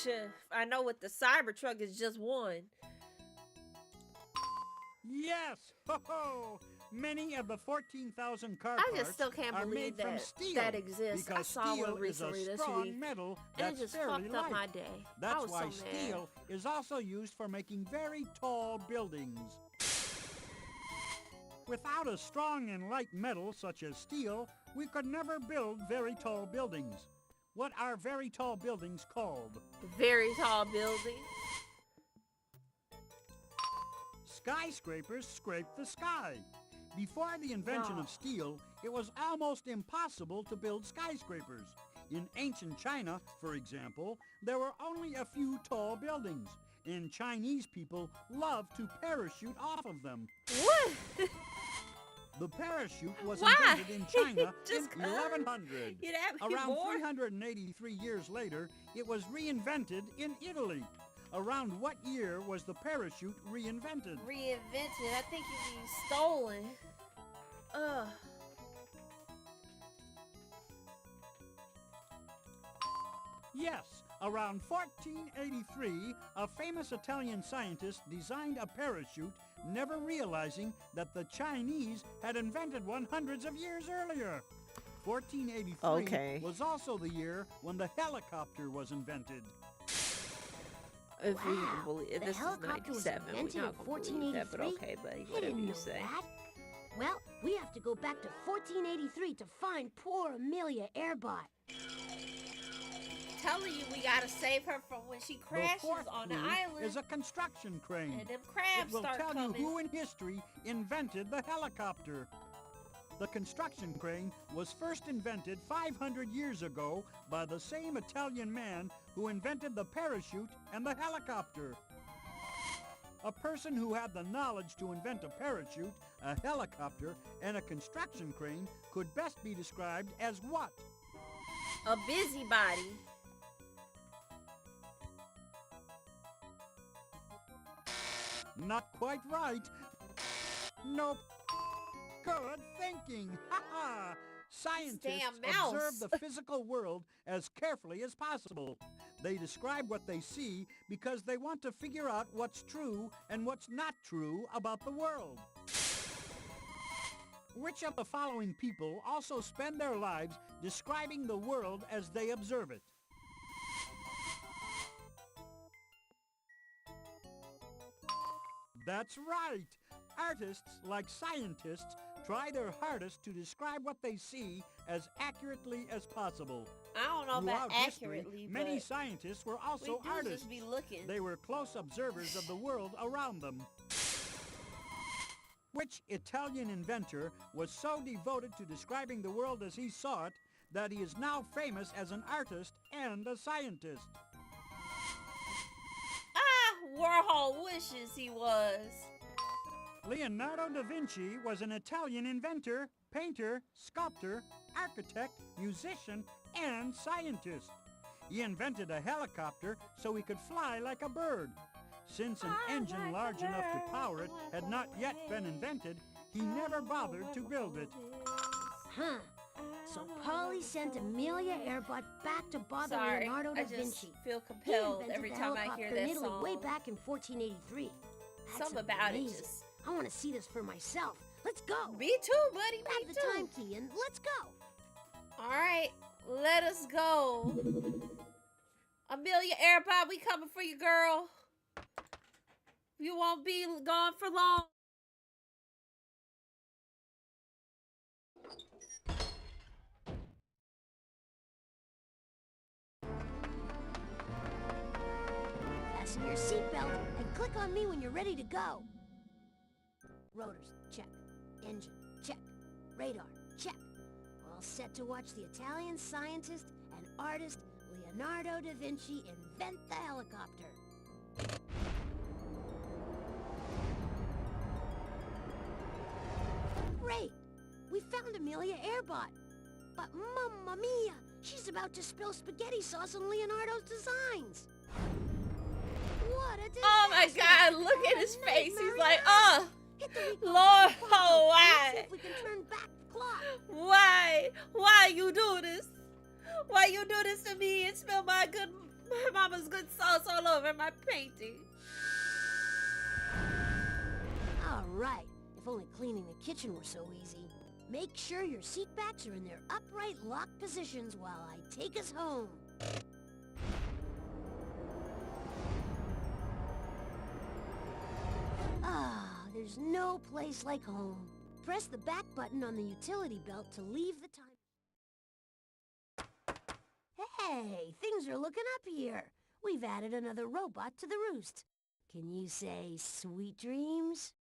Shit, I know what the Cybertruck is just one. Yes! Ho ho! Many of the 14,000 car I parts just still can't are believe made from that steel that exists. I because saw steel one recently is a this strong week, metal and that's it just fairly fucked up light. my day. I That's was why so mad. steel is also used for making very tall buildings. Without a strong and light metal such as steel, we could never build very tall buildings. What are very tall buildings called? Very tall building. Skyscrapers scrape the sky. Before the invention Oh. of steel, it was almost impossible to build skyscrapers. In ancient China, for example, there were only a few tall buildings, and Chinese people loved to parachute off of them. What? The parachute was Why? invented in China Just in 1100. You'd have me Around more? 383 years later, it was reinvented in Italy. Around what year was the parachute reinvented? Reinvented. I think you mean stolen. Ugh. Yes, around 1483, a famous Italian scientist designed a parachute, never realizing that the Chinese had invented one hundreds of years earlier. 1483 was also the year when the helicopter was invented. If we can Wow, believe it, the this is helicopter was 97. We're invented not in gonna believe that, but 1483? okay, buddy. I Whatever didn't you know say. that. Well, we have to go back to 1483 to find poor Amelia Airbot. Telling you, we gotta save her from when she The crashes fourth on the clue island is a construction crane. and them crabs It will start tell coming. you who in history invented the helicopter. The construction crane was first invented 500 years ago by the same Italian man who invented the parachute and the helicopter. A person who had the knowledge to invent a parachute, a helicopter, and a construction crane could best be described as what? A busybody. Not quite right. Nope. Good thinking. Ha ha. Scientists damn mouse. observe the physical world as carefully as possible. They describe what they see because they want to figure out what's true and what's not true about the world. Which of the following people also spend their lives describing the world as they observe it? That's right. Artists, like scientists, try their hardest to describe what they see as accurately as possible. I don't know Throughout about history, accurately, many but scientists were we also do artists. just be looking. They were close observers of the world around them. Which Italian inventor was so devoted to describing the world as he saw it that he is now famous as an artist and a scientist? Warhol wishes he was. Leonardo da Vinci was an Italian inventor, painter, sculptor, architect, musician, and scientist. He invented a helicopter so he could fly like a bird. Since an engine large enough to power it had not yet been invented, he never bothered to build it. Huh. So Polly sent Amelia Airbot back to bother Sorry, Leonardo da I just Vinci. feel He compelled invented every the time I helicopter hear in that Italy song. way back in 1483. That's Something about it amazing. just... I want to see this for myself. Let's go. Me too, buddy, Grab me the too. time key and let's go. All right, let us go. Amelia Airbot, we coming for you, girl. You won't be gone for long. Fasten your seatbelt and click on me when you're ready to go. Rotors, check. Engine, check. Radar, check. All set to watch the Italian scientist and artist Leonardo da Vinci invent the helicopter. Great! We found Amelia Airbot. But mamma mia! She's about to spill spaghetti sauce on Leonardo's designs. What a disaster! Oh my God, look at his What a face. He's nightmare. like, oh, Hit the recall Lord, button. oh, Let's see why? if we can turn back the clock. Why you do this? Why you do this to me and spill my mama's good sauce all over my painting? All right. If only cleaning the kitchen were so easy. Make sure your seat backs are in their upright lock positions while I take us home. Ah, there's no place like home. Press the back button on the utility belt to leave the time. Hey, things are looking up here. We've added another robot to the roost. Can you say sweet dreams?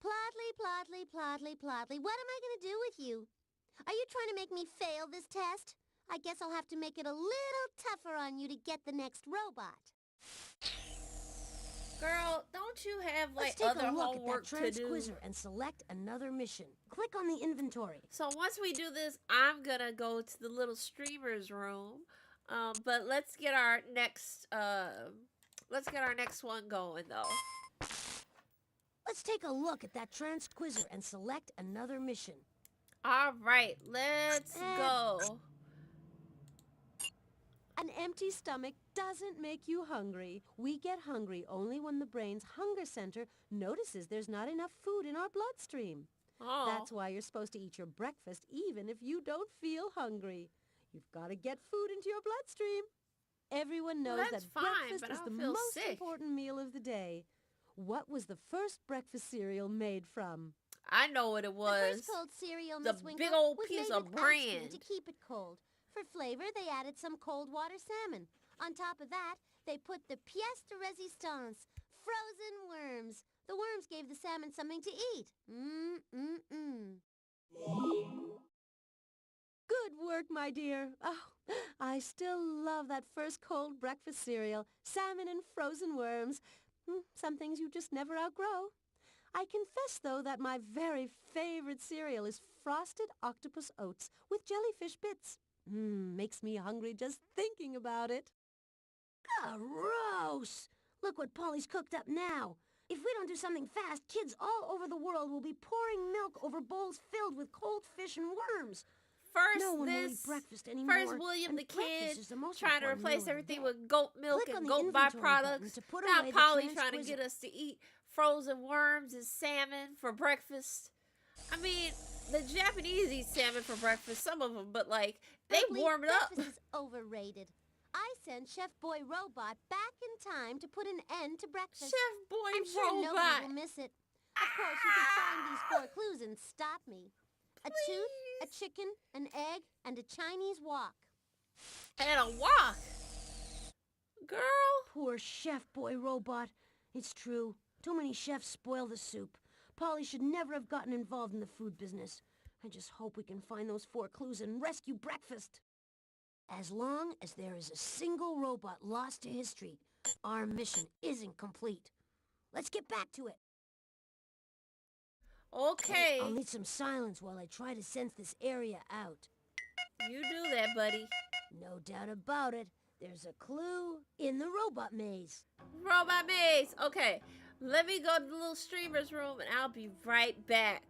Ploddly, ploddly, ploddly. What am I going to do with you? Are you trying to make me fail this test? I guess I'll have to make it a little tougher on you to get the next robot. Girl, don't you have Let's like take other a look at homework that to do? transquizzer and select another mission. Click on the inventory. So once we do this, I'm gonna go to the little streamers room. But let's get our next one going though. Let's take a look at that transquizzer and select another mission. All right, let's go. An empty stomach doesn't make you hungry. We get hungry only when the brain's hunger center notices there's not enough food in our bloodstream. Oh. That's why you're supposed to eat your breakfast even if you don't feel hungry. You've got to get food into your bloodstream. Everyone knows that's that fine, breakfast but is I'll the feel most sick. important meal of the day. What was the first breakfast cereal made from? I know what it was. The first cold cereal, The Miss Winkle, big old was piece made of with ice cream bran. to keep it cold. For flavor, they added some cold water salmon. On top of that, they put the pièce de résistance, frozen worms. The worms gave the salmon something to eat. Good work, my dear. Oh, I still love that first cold breakfast cereal, salmon and frozen worms. Some things you just never outgrow. I confess, though, that my very favorite cereal is Frosted Octopus Oats with jellyfish bits. Makes me hungry just thinking about it. Gross! Look what Polly's cooked up now. If we don't do something fast, kids all over the world will be pouring milk over bowls filled with cold fish and worms. First, No one will eat breakfast anymore. First, William and the kid breakfast is the most trying to important replace meal of the everything day. with goat milk Click on and the goat inventory button byproducts. to put Now away the Polly trying to transquizzer. get us to eat frozen worms and salmon for breakfast. I mean, the Japanese eat salmon for breakfast, some of them, but like they Simply, warm it up. breakfast is overrated. I sent Chef Boy Robot back in time to put an end to breakfast. Chef Boy I'm sure nobody Robot. will miss it. Of course, you can find these 4 clues and stop me. A tooth, a chicken, an egg, and a Chinese wok. And a walk. Girl. Poor Chef Boy Robot. It's true. Too many chefs spoil the soup. Polly should never have gotten involved in the food business. I just hope we can find those 4 clues and rescue breakfast. As long as there is a single robot lost to history, our mission isn't complete. Let's get back to it. Okay. I'll need some silence while I try to sense this area out. You do that, buddy. No doubt about it. There's a clue in the robot maze. Robot maze. Okay. Let me go to the little streamers room and I'll be right back.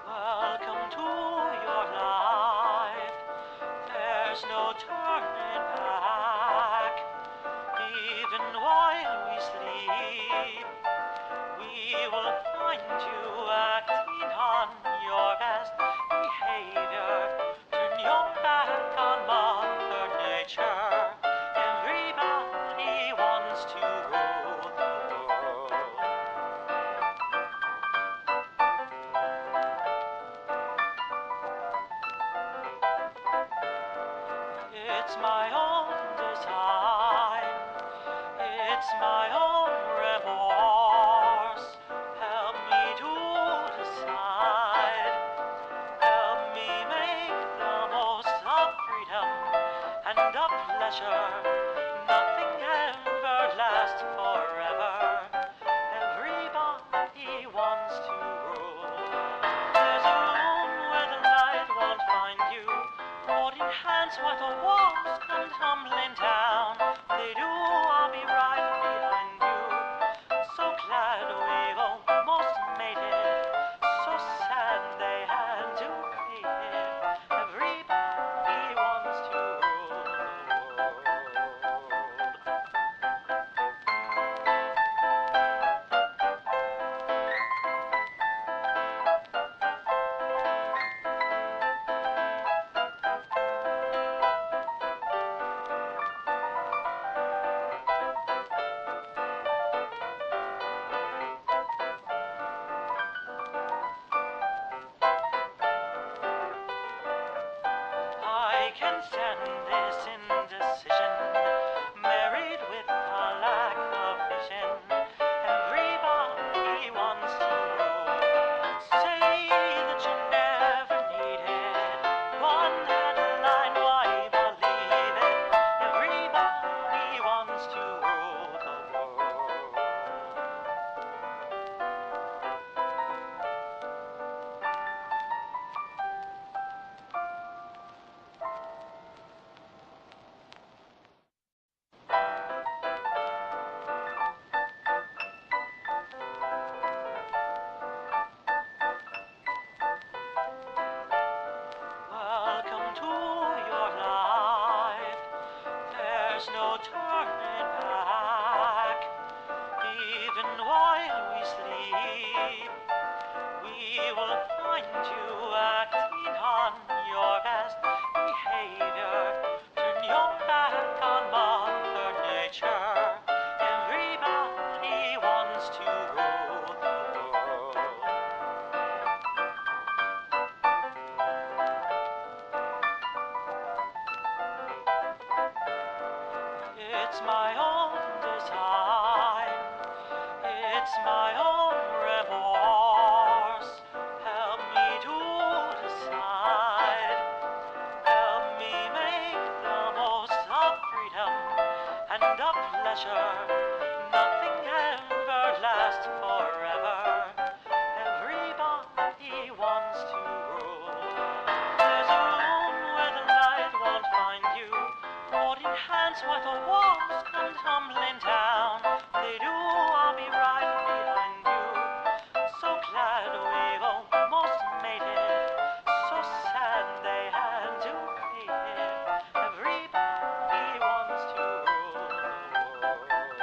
Welcome to your life. There's no turning back. Even while we sleep, we will find you acting on your best behavior. Turn your back on Mother Nature. Everybody wants to rule the world. It's my own design. It's my own remorse. Help me to decide. Help me make the most of freedom and of pleasure. Nothing ever lasts forever. Everybody wants to rule. There's a room where the light won't find you. Holding hands while the walls come tumbling down. They do, I'll be right behind you. So glad we've almost made it. So sad they had to fade it. Everybody wants to rule the world. I can stand this indecision, married with a lack of vision. Everybody wants to rule. Say Welcome to your life. There's no turning back. Even while we sleep, we will find you acting on your best behavior. Turn your back on Mother Nature. Everybody wants to rule the world. It's my own design. It's my own remorse. Help me to decide. Help me make the most of freedom and of pleasure. Nothing ever lasts forever. Everybody wants to rule. There's a room where the light won't find you. Holding hands while the walls come tumbling down. They do, I'll be right behind you. So glad we almost made it. So sad they had to hate it. Everybody wants to rule the world.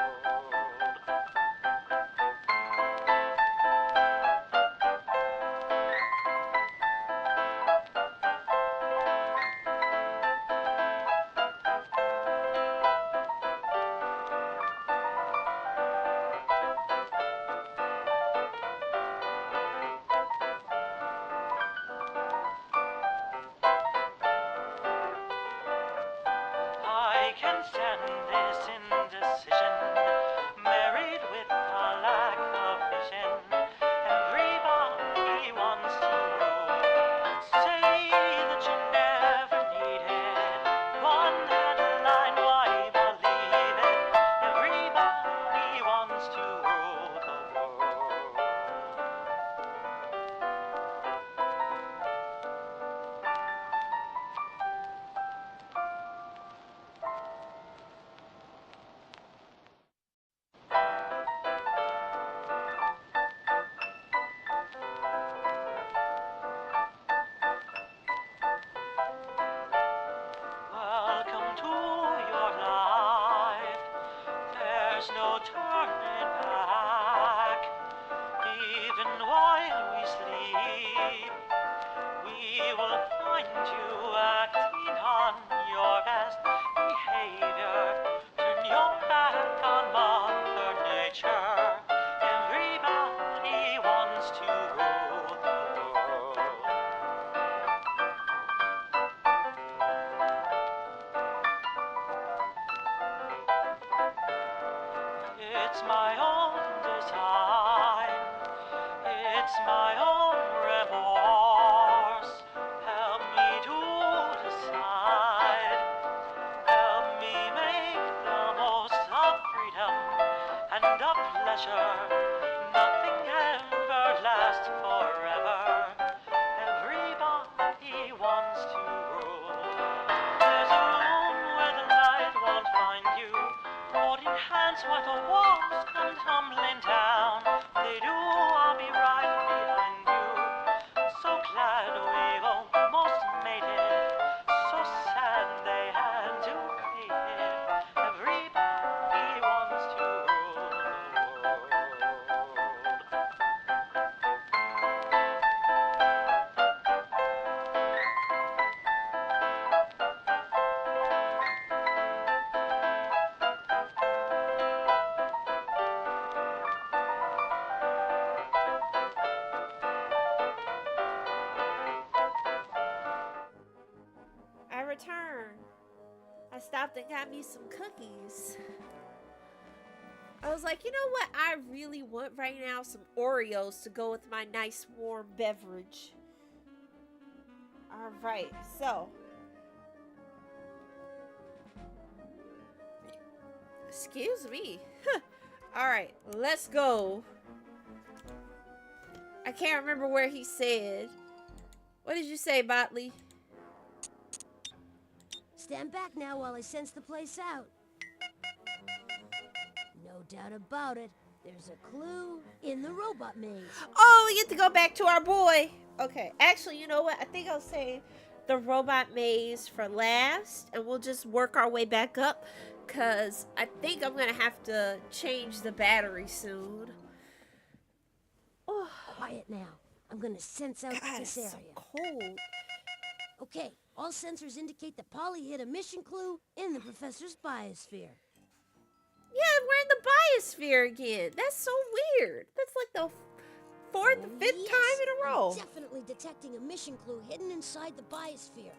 I can stand this indecision, married with a lack of vision. Everybody wants to rule. Say that you never needed one headline, why believe it? Everybody wants to rule the world. Welcome to your life. There's no turning back. Even while we sleep, we will find you acting on your best behavior. Turn your back on Mother Nature. Everybody wants to rule the world. It's my own design. It's my own remorse. Help me to decide. Help me make the most of freedom and of pleasure. Nothing ever lasts forever. Everybody wants to rule. There's a room where the light won't find you. Holding hands while the walls come tumbling down. They do, I'll be right behind you. So glad we almost made it. So sad they had to hate it. Everybody wants to rule the world. I returned. I stopped and got me some cookies. I was like, you know what I really want right now? Some Oreos to go with my nice warm beverage. Alright, so. Excuse me. Alright, let's go. I can't remember where he said. What did you say, Botley? Stand back now while I sense the place out. No doubt about it. There's a clue in the robot maze. Oh, we get to go back to our boy. Okay, actually, you know what? I think I'll say the robot maze for last, and we'll just work our way back up, because I think I'm going to have to change the battery soon. Oh, Quiet now. I'm gonna sense out God, this it's so area. cold. Okay, all sensors indicate that Polly hit a mission clue in the professor's biosphere. Yeah, we're in the biosphere again. That's so weird. That's like the fourth, fifth Yes, time in a row. I'm definitely detecting a mission clue hidden inside the biosphere.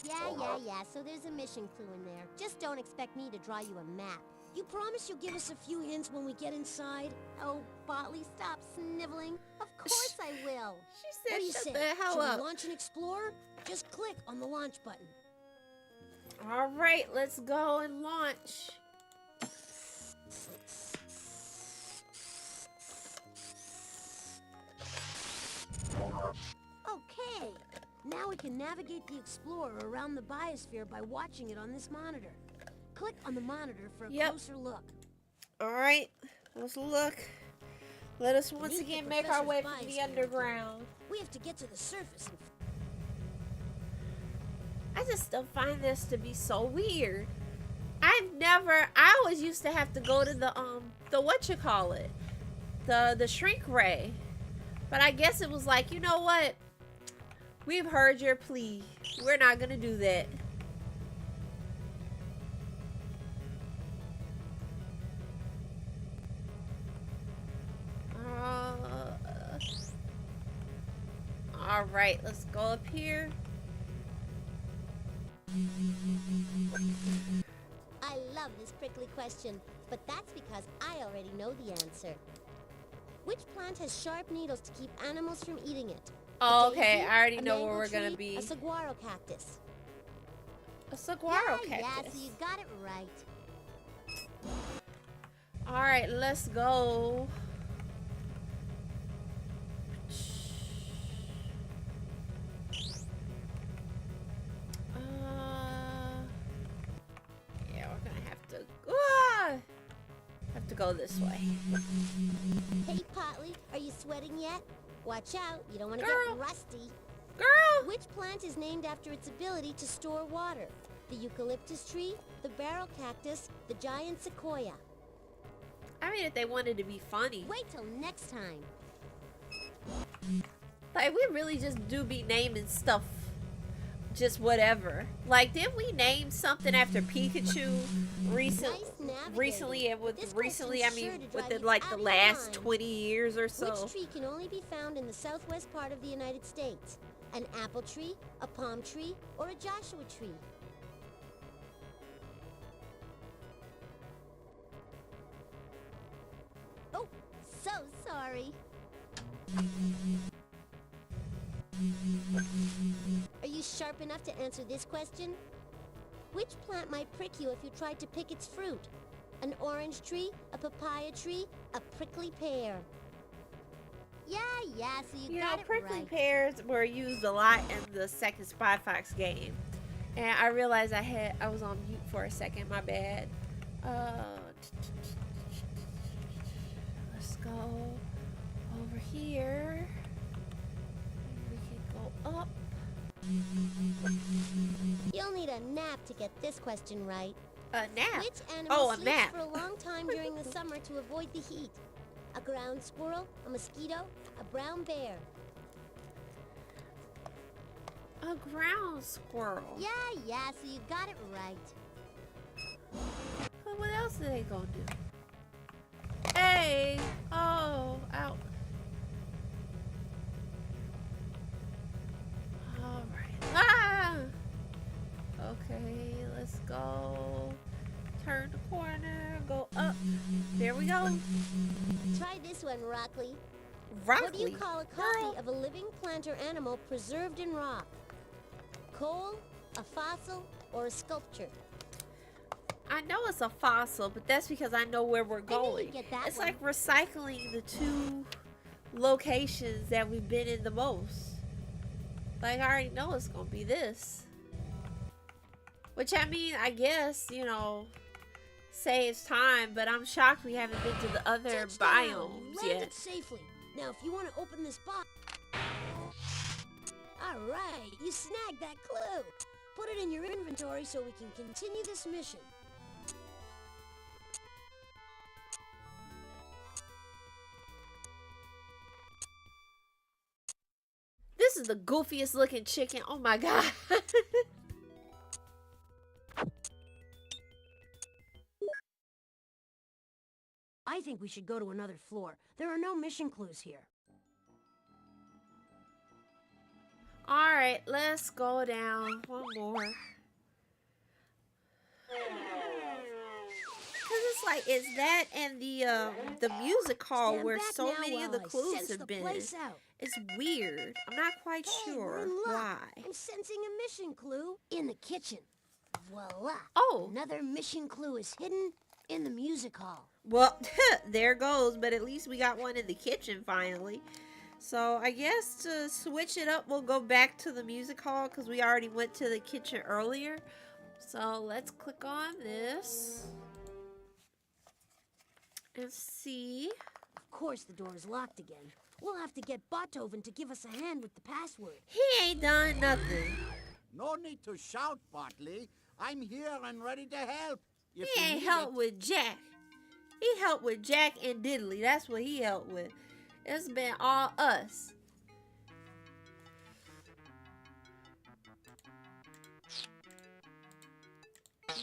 Yeah. So there's a mission clue in there. Just don't expect me to draw you a map. You promise you'll give us a few hints when we get inside? Oh, Botley, stop sniveling. Of course I will. She What do you said, say? shut the hell Should up. we launch and explore? Just click on the launch button. All right, let's go and launch. Okay. Now we can navigate the Explorer around the biosphere by watching it on this monitor. Click on the monitor for a closer look. All right, let's look. Let us once Beneath the again make our way professor's from the biosphere. underground. We have to get to the surface and I just still find this to be so weird. I always used to have to go to the whatchamacallit, the shrink ray. But I guess it was like, you know what? We've heard your plea. We're not gonna do that. All right, let's go up here. I love this prickly question, but that's because I already know the answer. Which plant has sharp needles to keep animals from eating it? Oh, A okay, daisy, I already a know where mango we're gonna tree, be. A saguaro cactus. A saguaro Yeah, cactus. so you got it right. All right, let's go. Yeah, we're gonna have to go this way. Hey, Potley, are you sweating yet? Watch out, you don't want to Girl. get rusty. Girl! Which plant is named after its ability to store water? The eucalyptus tree, the barrel cactus, the giant sequoia. I mean, if they wanted to be funny. Wait till next time. Like, we really just do be naming stuff just whatever. Like, didn't we name something after Pikachu recently? And with recently, I mean, within like the last 20 years or so. Which tree can only be found in the southwest part of the United States? An apple tree, a palm tree, or a Joshua tree? Oh, so sorry. Are you sharp enough to answer this question? Which plant might prick you if you tried to pick its fruit? An orange tree, a papaya tree, a prickly pear. Yeah, so you got it prickly right. pears were used a lot in the second Spy Fox game. And I realized I was on mute for a second, my bad. Let's go over here. We can go up. You'll need a nap to get this question right. A nap? Which animal Oh, a sleeps nap. for a long time during the summer to avoid the heat? A ground squirrel, a mosquito, a brown bear. A ground squirrel. Yeah, so you got it right. But what else are they gonna do? Hey! Oh, out. Alright. Ah! Okay, let's go. Turn the corner, go up. There we go. Try this one, Rockley. Rockley. What do you call a copy of a living plant or animal preserved in rock? Coal, a fossil, or a sculpture? I know it's a fossil, but that's because I know where we're you'd going. get that It's one. like recycling the two locations that we've been in the most. Like, I already know it's gonna be this. Which, I mean, I guess, you know, saves time, but I'm shocked we haven't been to the other Touchdown! You biomes landed yet. safely. Now, if you want to open this box... All right, you snagged that clue. Put it in your inventory so we can continue this mission. This is the goofiest looking chicken. Oh my god. I think we should go to another floor. There are no mission clues here. Alright, let's go down one more. Cause it's like, it's that and the music hall Stand where back so now many of while the I clues sense have the been. place out. It's weird. I'm not quite Hey, we're sure in luck. why. I'm sensing a mission clue in the kitchen. Voila! Oh. Another mission clue is hidden in the music hall. Well, there goes, but at least we got one in the kitchen finally. So I guess to switch it up, we'll go back to the music hall because we already went to the kitchen earlier. So let's click on this and see. Of course the door is locked again. We'll have to get Beethoven to give us a hand with the password. He ain't done nothing. No need to shout, Bartley. I'm here and ready to help. If He you ain't need helped it. with Jack. He helped with Jack and Diddley. That's what he helped with. It's been all us.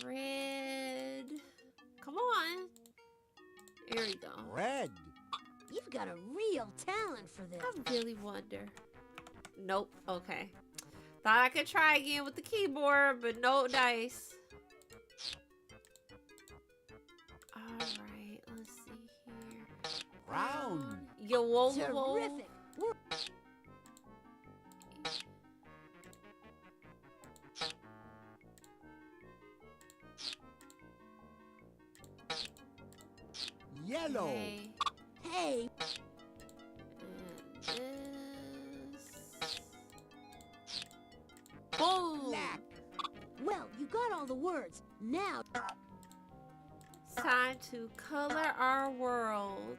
Red. Come on. Here we go. Red. You've got a real talent for this. I really wonder. Nope. Okay. Thought I could try again with the keyboard, but no dice. Alright, let's see here. Brown. Yo, Terrific. Yellow. Okay. Hey, And this. Boom! Black. well, you got all the words. Now, It's time to color our world.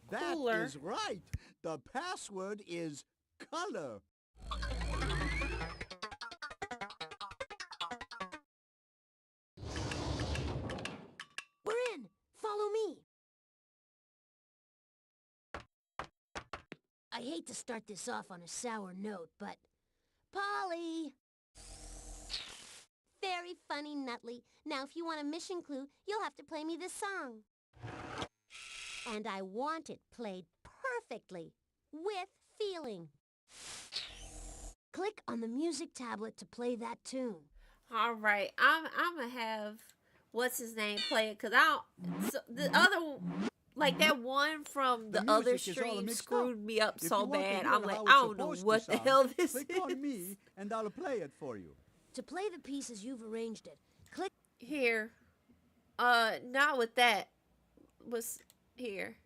That Cooler. is right. The password is color. we're in. Follow me. I hate to start this off on a sour note, but... Polly! Very funny, Nutley. Now, if you want a mission clue, you'll have to play me this song. And I want it played perfectly, with feeling. Click on the music tablet to play that tune. All right, I'm gonna have what's his name play it because I don't. So the other, like that one from the, The other music is all stream mixed screwed me up If so you want to bad. hear I'm like, how I it's don't know supposed to what the sound, hell this click is. on me and I'll play it for you. To play the piece as you've arranged it, click... Here, not with that. Was here.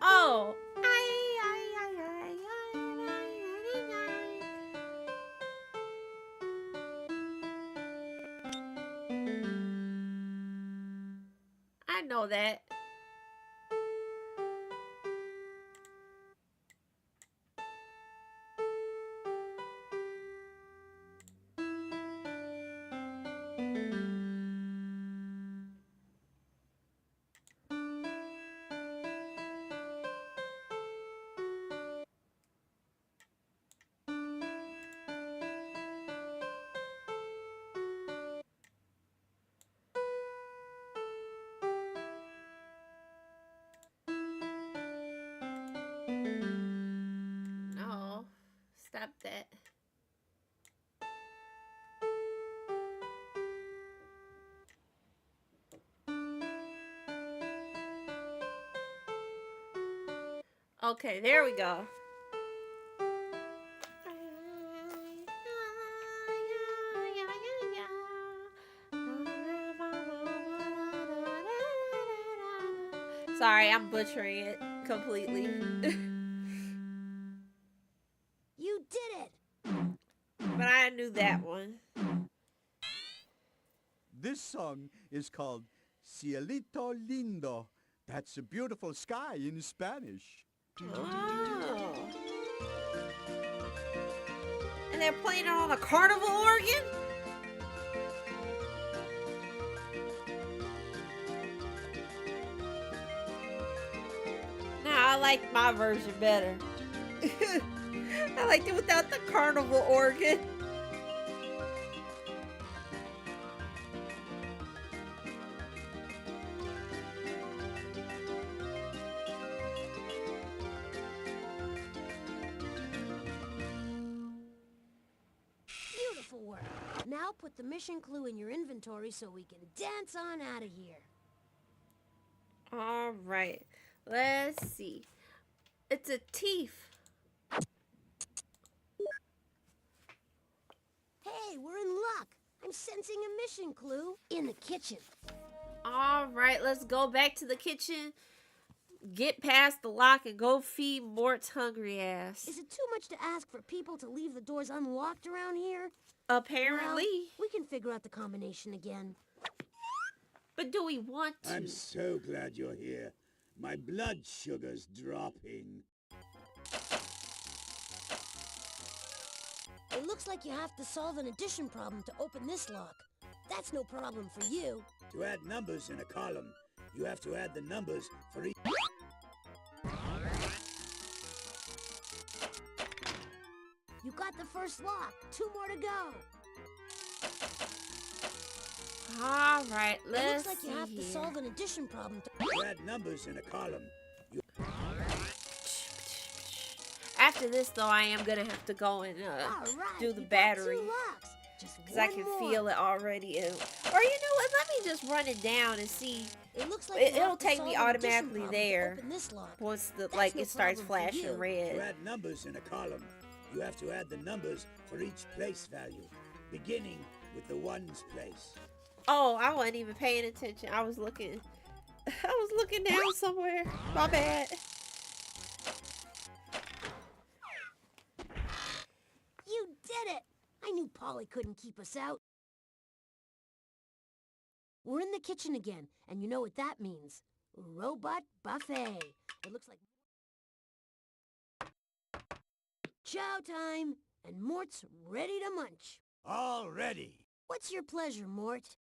Oh. I know that. No. Stop that. Okay, there we go. Sorry, I'm butchering it completely. You did it! But I knew that one. This song is called Cielito lindo. That's a beautiful sky in Spanish. Oh. And they're playing it on a carnival organ? Nah, I like my version better. I liked it without the carnival organ. Beautiful work. Now put the mission clue in your inventory so we can dance on out of here. All right. Let's see. It's a teeth. Hey, we're in luck. I'm sensing a mission clue in the kitchen. All right, let's go back to the kitchen. Get past the lock and go feed Mort's hungry ass. Is it too much to ask for people to leave the doors unlocked around here? Apparently. Well, we can figure out the combination again. But do we want to? I'm so glad you're here. My blood sugar's dropping. It looks like you have to solve an addition problem to open this lock. That's no problem for you. To add numbers in a column, you have to add the numbers for each... You got the first lock. 2 more to go. All right, It let's looks like you see have to here. solve an addition problem to... To add numbers in a column, you... After this, though, I am going to have to go and All right, do the you got battery. 2 locks. Just Because I one can more. feel it already. Or you know what? Let me just run it down and see. It looks like It'll take me automatically there This lock. once the That's no it starts problem for you. flashing To red. add numbers in a column, you have to add the numbers for each place value, beginning with the ones place. Oh, I wasn't even paying attention. I was looking down somewhere. My bad. You did it! I knew Polly couldn't keep us out. We're in the kitchen again, and you know what that means. Robot buffet. It looks like... Chow time! And Mort's ready to munch. All ready. What's your pleasure, Mort?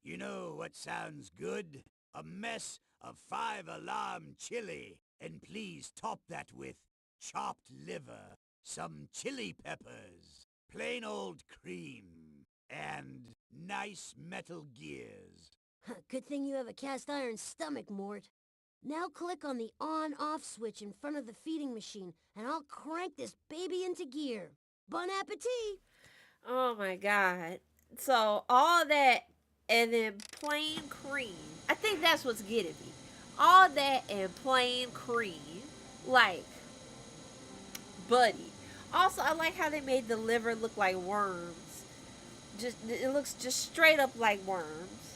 You know what sounds good? A mess of 5-alarm chili. And please top that with chopped liver, some chili peppers, plain old cream, and nice metal gears. Good thing you have a cast iron stomach, Mort. Now click on the on-off switch in front of the feeding machine, and I'll crank this baby into gear. Bon appetit! Oh my god. So all that and then plain cream. I think that's what's getting me. All that and plain cream. Like, buddy. Also, I like how they made the liver look like worms. It looks just straight up like worms.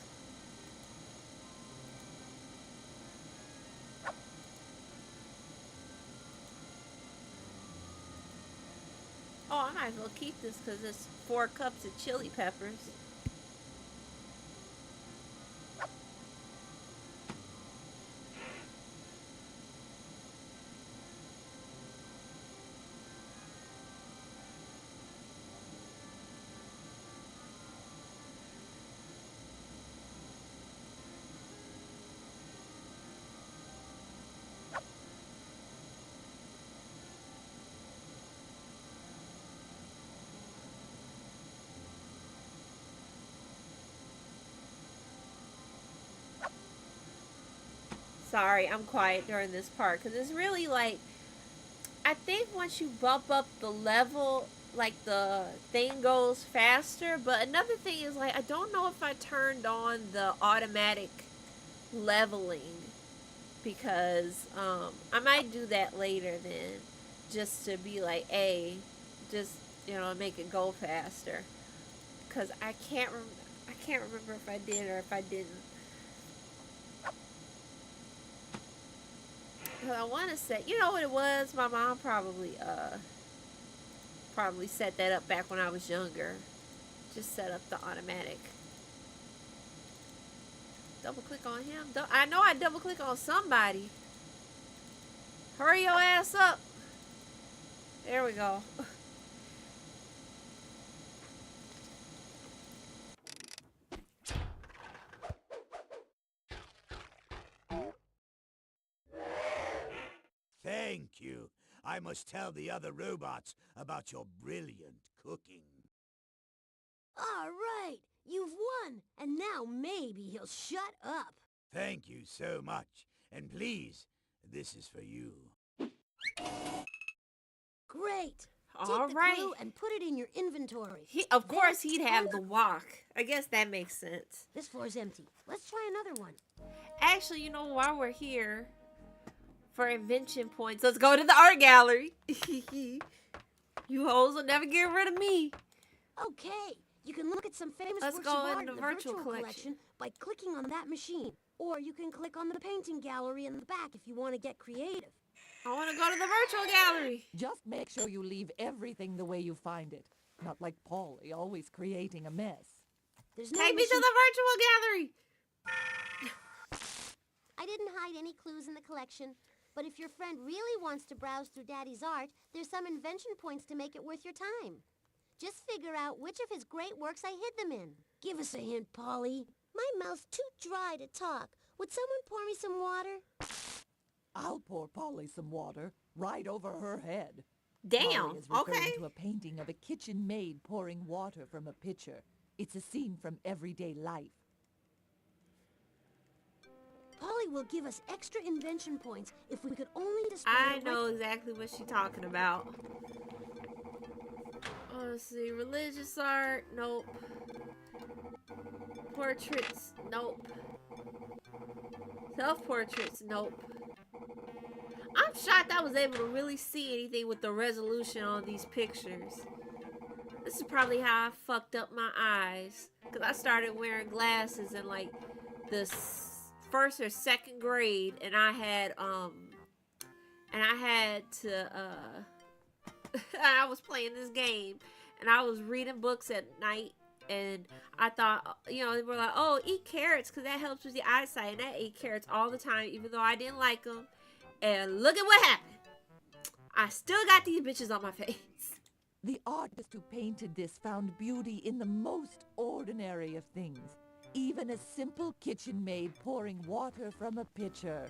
Oh, I might as well keep this because it's 4 cups of chili peppers. Sorry, I'm quiet during this part because it's really like, I think once you bump up the level, like the thing goes faster. But another thing is like, I don't know if I turned on the automatic leveling because I might do that later then, just to be like, hey, just, you know, make it go faster. Because I can't remember if I did or if I didn't. I want to say, you know what it was? My mom probably set that up back when I was younger. Just set up the automatic. Double click on him. I know I double click on somebody. Hurry your ass up. There we go. Thank you. I must tell the other robots about your brilliant cooking. All right, you've won, and now maybe he'll shut up. Thank you so much. And please, this is for you. Great. All Take the right. clue and put it in your inventory. Of course he'd have the walk. I guess that makes sense. This floor's empty. Let's try another one. Actually, you know, while we're here for invention points, let's go to the art gallery. You hoes will never get rid of me. Okay, you can look at some famous Let's works go of art in the in the virtual virtual collection by clicking on that machine. Or you can click on the painting gallery in the back if you want to get creative. I want to go to the virtual gallery. Just make sure you leave everything the way you find it. Not like Polly, always creating a mess. There's no Take me to machine- the virtual gallery. I didn't hide any clues in the collection, but if your friend really wants to browse through Daddy's art, there's some invention points to make it worth your time. Just figure out which of his great works I hid them in. Give us a hint, Polly. My mouth's too dry to talk. Would someone pour me some water? I'll pour Polly some water right over her head. Damn, Polly is referring okay. to a painting of a kitchen maid pouring water from a pitcher. It's a scene from everyday life. Polly will give us extra invention points if we could only display I the know exactly what she's talking about. Oh, let's see. Religious art. Nope. Portraits. Nope. Self-portraits. Nope. I'm shocked I was able to really see anything with the resolution on these pictures. This is probably how I fucked up my eyes. Because I started wearing glasses in like the first or second grade. And I had to, I was playing this game. And I was reading books at night. And I thought, you know, they were like, oh, eat carrots because that helps with your eyesight. And I ate carrots all the time, even though I didn't like them. And look at what happened. I still got these bitches on my face. The artist who painted this found beauty in the most ordinary of things. Even a simple kitchen maid pouring water from a pitcher.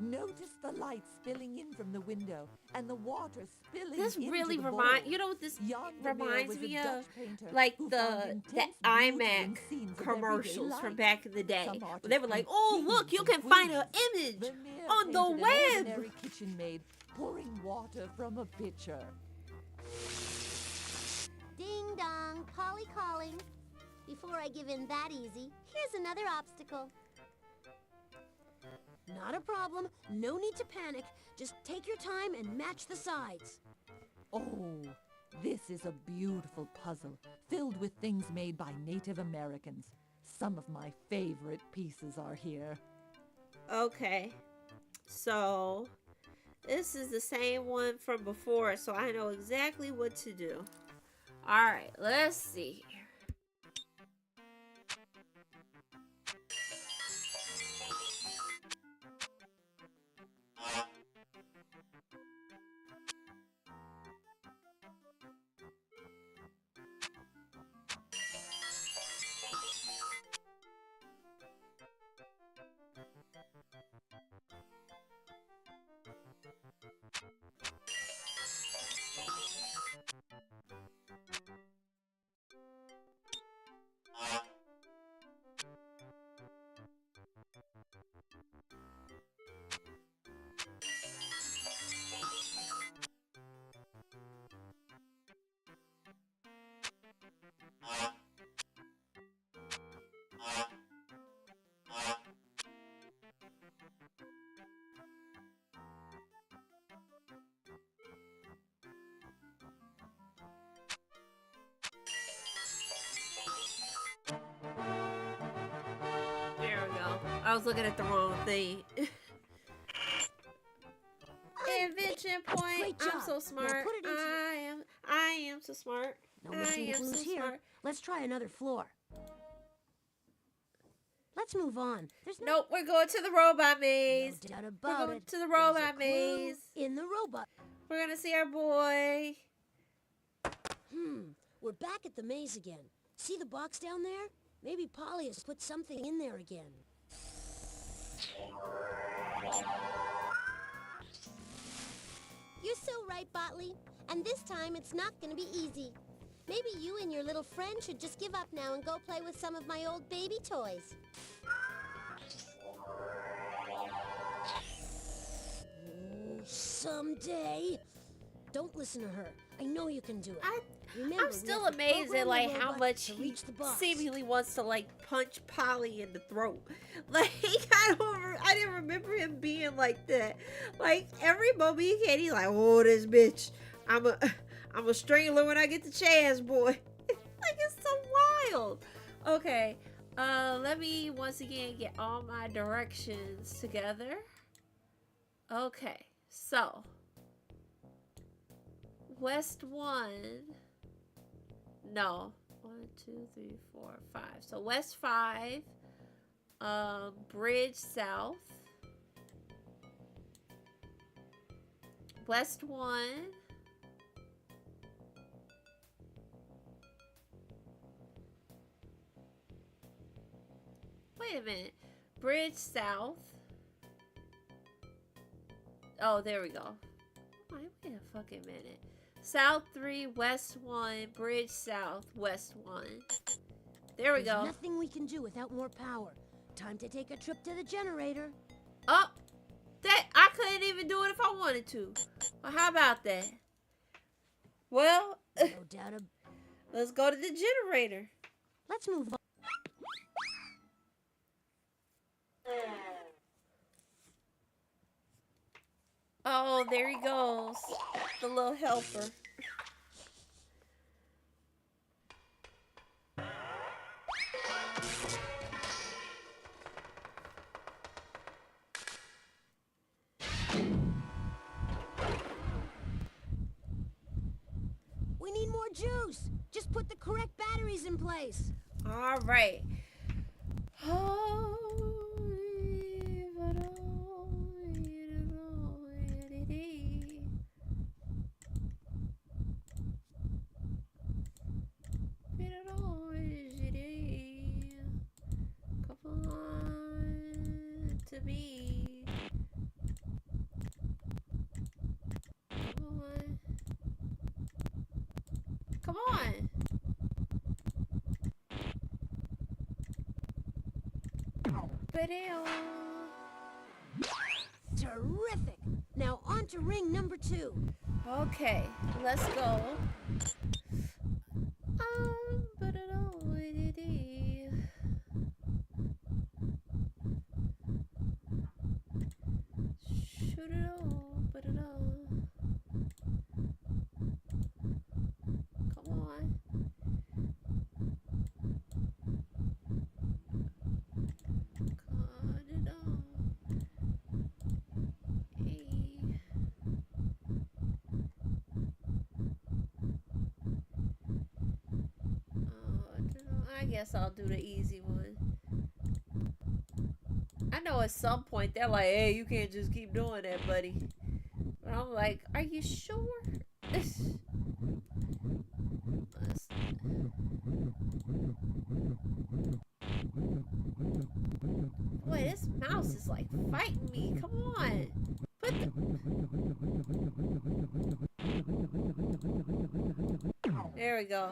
Notice the light spilling in from the window and the water spilling This into really the reminds, bowl. you know what this Yonder reminds was a me Dutch of? painter Like who the found intense iMac beauty in scenes of everyday commercials from life. back in the day. Some Where artists they were like, paint oh, look, kings you and can find an queens. image Vermeer on the painted an web. ordinary kitchen maid pouring water from a pitcher. Ding dong, Polly calling. Before I give in that easy, here's another obstacle. Not a problem. No need to panic. Just take your time and match the sides. Oh, this is a beautiful puzzle filled with things made by Native Americans. Some of my favorite pieces are here. Okay. So, this is the same one from before, so I know exactly what to do. Alright, let's see. There we go. I was looking at the wrong thing. Invention point. Great I'm job. so Now smart. put it into I am so smart. No I missing am so clues here. smart. Let's try another floor. Let's move on. There's Nope, we're going to the robot no maze. doubt We're about going it. to the There's a robot clue maze. in the robot. We're gonna see our boy. We're back at the maze again. See the box down there? Maybe Polly has put something in there again. You're so right, Botley. And this time it's not gonna be easy. Maybe you and your little friend should just give up now and go play with some of my old baby toys. Someday. Don't listen to her. I know you can do it. Remember, I'm we still have to amazed at program like the how robot much to he reach the box. seemingly wants to like punch Polly in the throat. Like I didn't remember him being like that. Like every moment he can, he's like, "Oh, this bitch, I'm a strangler when I get the chance, boy." Like it's so wild. Okay, let me once again get all my directions together. Okay, so West 1. No. 1, 2, 3, 4, 5. So West 5. Bridge South. West 1. Wait a minute. Bridge South. Oh, there we go. Wait a fucking minute. South 3, West 1, Bridge South, West 1. There we There's go. nothing we can do without more power. Time to take a trip to the generator. Oh, that I couldn't even do it if I wanted to. Well, how about that? Well, No doubt about let's go to the generator. Let's move on. Oh, there he goes. The little helper. We need more juice. Just put the correct batteries in place. All right. Come on to me. Come on. Come on. Ba-dam. Terrific. Now on to ring number 2. Okay, let's go. Shoot it all, put it on. Come on. Cut it on. Hey. I guess I'll do the easy one. I know at some point they're like, hey, you can't just keep doing that, buddy. But I'm like, are you sure? Boy, this mouse is like fighting me. Come on. Put the... There we go.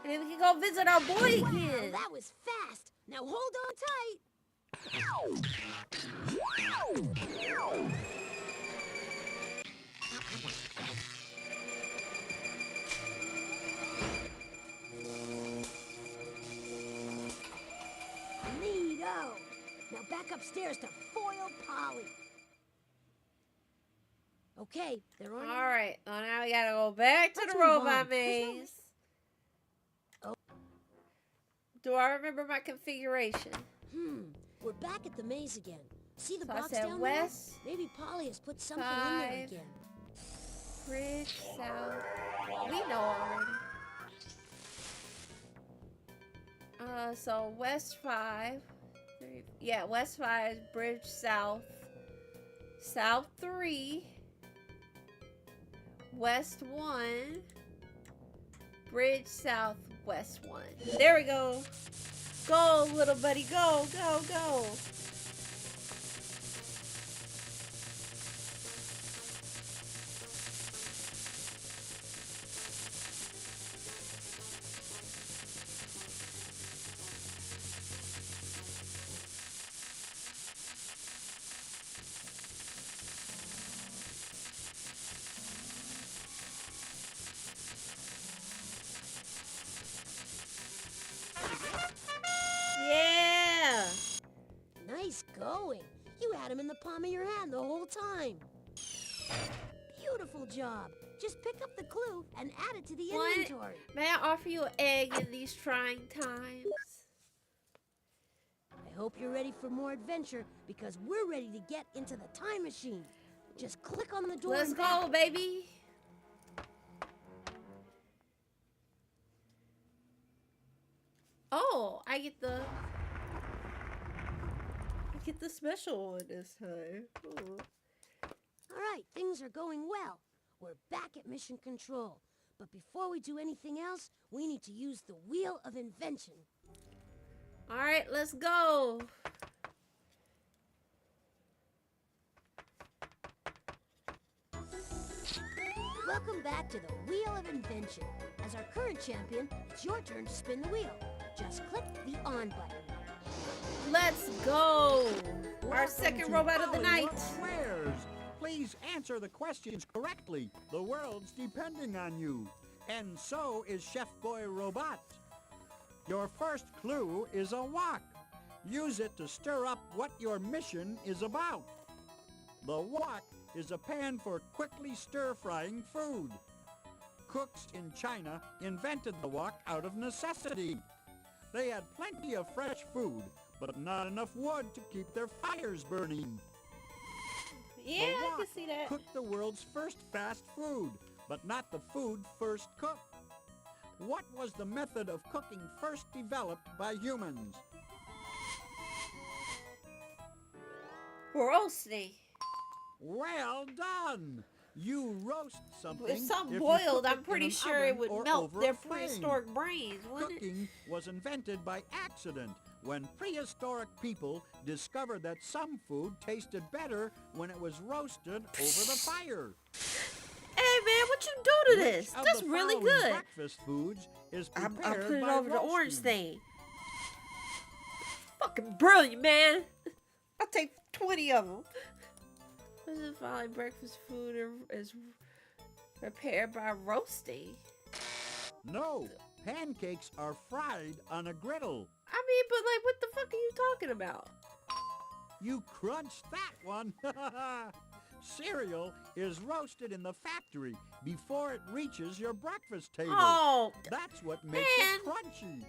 And then we can go visit our boy Wow, again. that was fast. Now hold on tight. Neato. Now back upstairs to foil Polly. Okay, they're on. All right. Well, now we gotta go back to Let's the move robot on. There's no- maze. Do I remember my configuration? We're back at the maze again. See the So I box said down west, there? Maybe Polly has put something in there 5. again. Bridge South. We know already. So West 5. 3. Yeah, West 5, Bridge South. South 3. West 1. Bridge South, West 1. There we go. Go, little buddy. Go, go, go. Yeah. Nice going. You had him in the palm of your hand the whole time. Beautiful job. Just pick up the clue and add it to the inventory. May I offer you an egg in these trying times? I hope you're ready for more adventure because we're ready to get into the time machine. Just click on the door. Let's and go, back. baby. Oh, I get the special one this time. Ooh. All right, things are going well. We're back at mission control. But before we do anything else, we need to use the Wheel of Invention. All right, let's go. Welcome back to the Wheel of Invention. As our current champion, it's your turn to spin the wheel. Just click the on button. Let's go. Our Welcome second to robot of the night. Hollywood Squares. Please answer the questions correctly. The world's depending on you. And so is Chef Boy Robot. Your first clue is a wok. Use it to stir up what your mission is about. The wok is a pan for quickly stir-frying food. Cooks in China invented the wok out of necessity. They had plenty of fresh food, but not enough wood to keep their fires burning. Yeah, The I wok can see that. cooked the world's first fast food, but not the food first cooked. What was the method of cooking first developed by humans? Roasting. Well done! You roast something. If something you boiled, cook I'm it pretty in an sure it oven would or melt over their a flame. prehistoric brains, wouldn't it? Cooking was invented by accident when prehistoric people discovered that some food tasted better when it was roasted over the fire. Hey man, what you do to this? Which of That's the really following good. breakfast foods is I prepared put it by over the orange roasting? thing. Fucking brilliant, man. I'll take 20 of them. This is finally breakfast food is prepared by roasting. No, pancakes are fried on a griddle. I mean, but like, what the fuck are you talking about? You crunched that one. Cereal is roasted in the factory before it reaches your breakfast table. Oh, That's what makes man. it crunchy.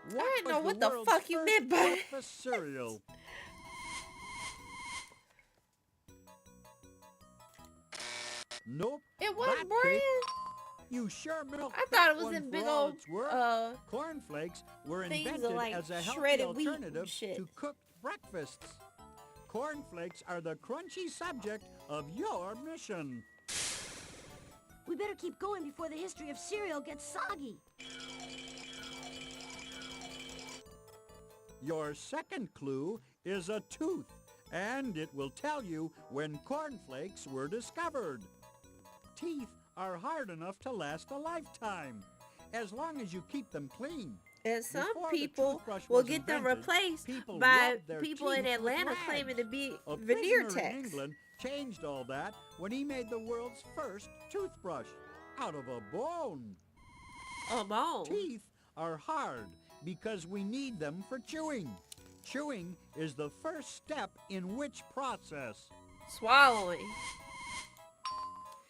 I What didn't know was what the world's fuck you first meant by that. breakfast cereal? Nope. It wasn't that bread. cake- You sure milked I that thought it was one in for big all old, it's worth. Cornflakes were things of, invented like, as a healthy shredded wheat and alternative shit. to cooked breakfasts. Cornflakes are the crunchy subject of your mission. We better keep going before the history of cereal gets soggy. Your second clue is a tooth, and it will tell you when cornflakes were discovered. Teeth are hard enough to last a lifetime, as long as you keep them clean. And some Before the people toothbrush will was get them invented, replaced people by rubbed their people in teeth with Atlanta rags. claiming to be A veneer prisoner in techs. England changed all that when he made the world's first toothbrush out of a bone. A bone. Teeth are hard because we need them for chewing. Chewing is the first step in which process? Swallowing.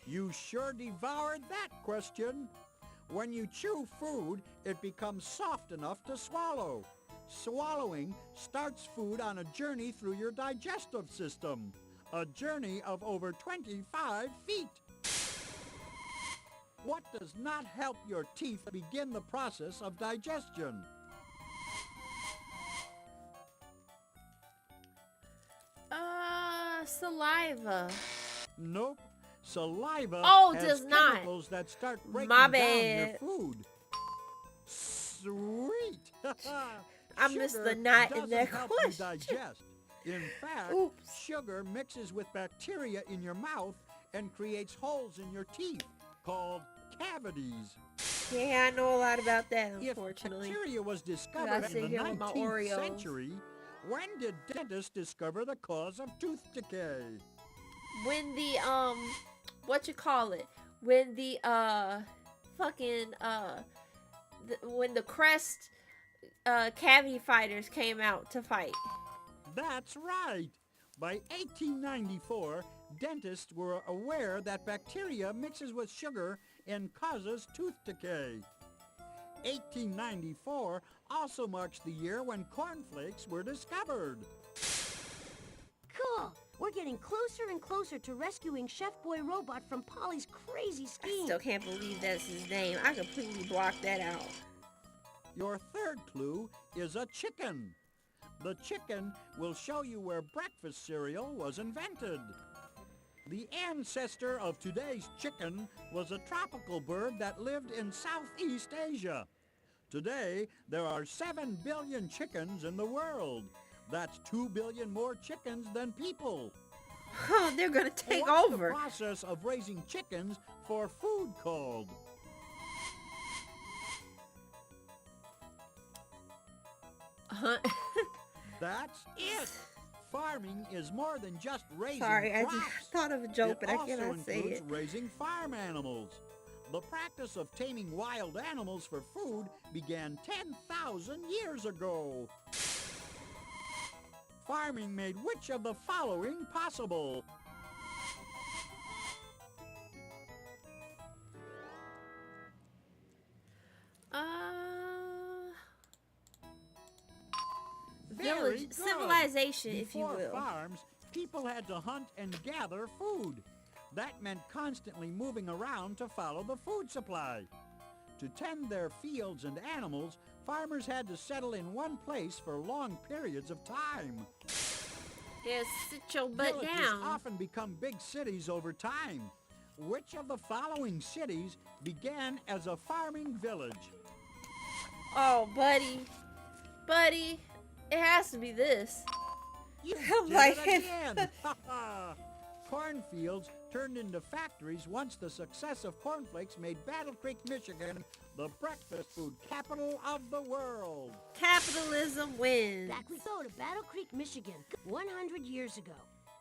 You sure devoured that question. When you chew food, it becomes soft enough to swallow. Swallowing starts food on a journey through your digestive system, a journey of over 25 feet. What does not help your teeth begin the process of digestion? saliva. Nope. Saliva Oh, has does not. chemicals that start breaking My down your bad. food. Sweet. I missed the Sugar knot in doesn't that help you question. digest. In fact, Oops. sugar mixes with bacteria in your mouth and creates holes in your teeth called cavities. Yeah, I know a lot about that, If unfortunately. bacteria was gotta discovered sit in the here with my 19th Oreos. century, when did dentists discover the cause of tooth decay? When the, what you call it? When the, when the Crest, cavity fighters came out to fight. That's right. By 1894, dentists were aware that bacteria mixes with sugar and causes tooth decay. 1894 also marks the year when cornflakes were discovered. Cool. We're getting closer and closer to rescuing Chef Boy Robot from Polly's crazy I scheme. still can't believe that's his name. I completely blocked that out. Your third clue is a chicken. The chicken will show you where breakfast cereal was invented. The ancestor of today's chicken was a tropical bird that lived in Southeast Asia. Today, there are 7 billion chickens in the world. That's 2 billion more chickens than people. Oh, they're gonna take What's over. the process of raising chickens for food called? That's it. Farming is more than just raising Sorry, I crops. just thought of a joke, but I It also cannot say includes it. raising farm animals. The practice of taming wild animals for food began 10,000 years ago. Farming made which of the following possible? Very Village, good. civilization, if you Before will. farms, people had to hunt and gather food. That meant constantly moving around to follow the food supply. To tend their fields and animals, farmers had to settle in one place for long periods of time. Yeah, sit your butt Villages down. often become big cities over time. Which of the following cities began as a farming village? Oh, buddy. Buddy, it has to be this. You I'm did like- it again! Cornfields turned into factories once the success of cornflakes made Battle Creek, Michigan, the breakfast food capital of the world. Capitalism wins. Back we go to Battle Creek, Michigan, 100 years ago.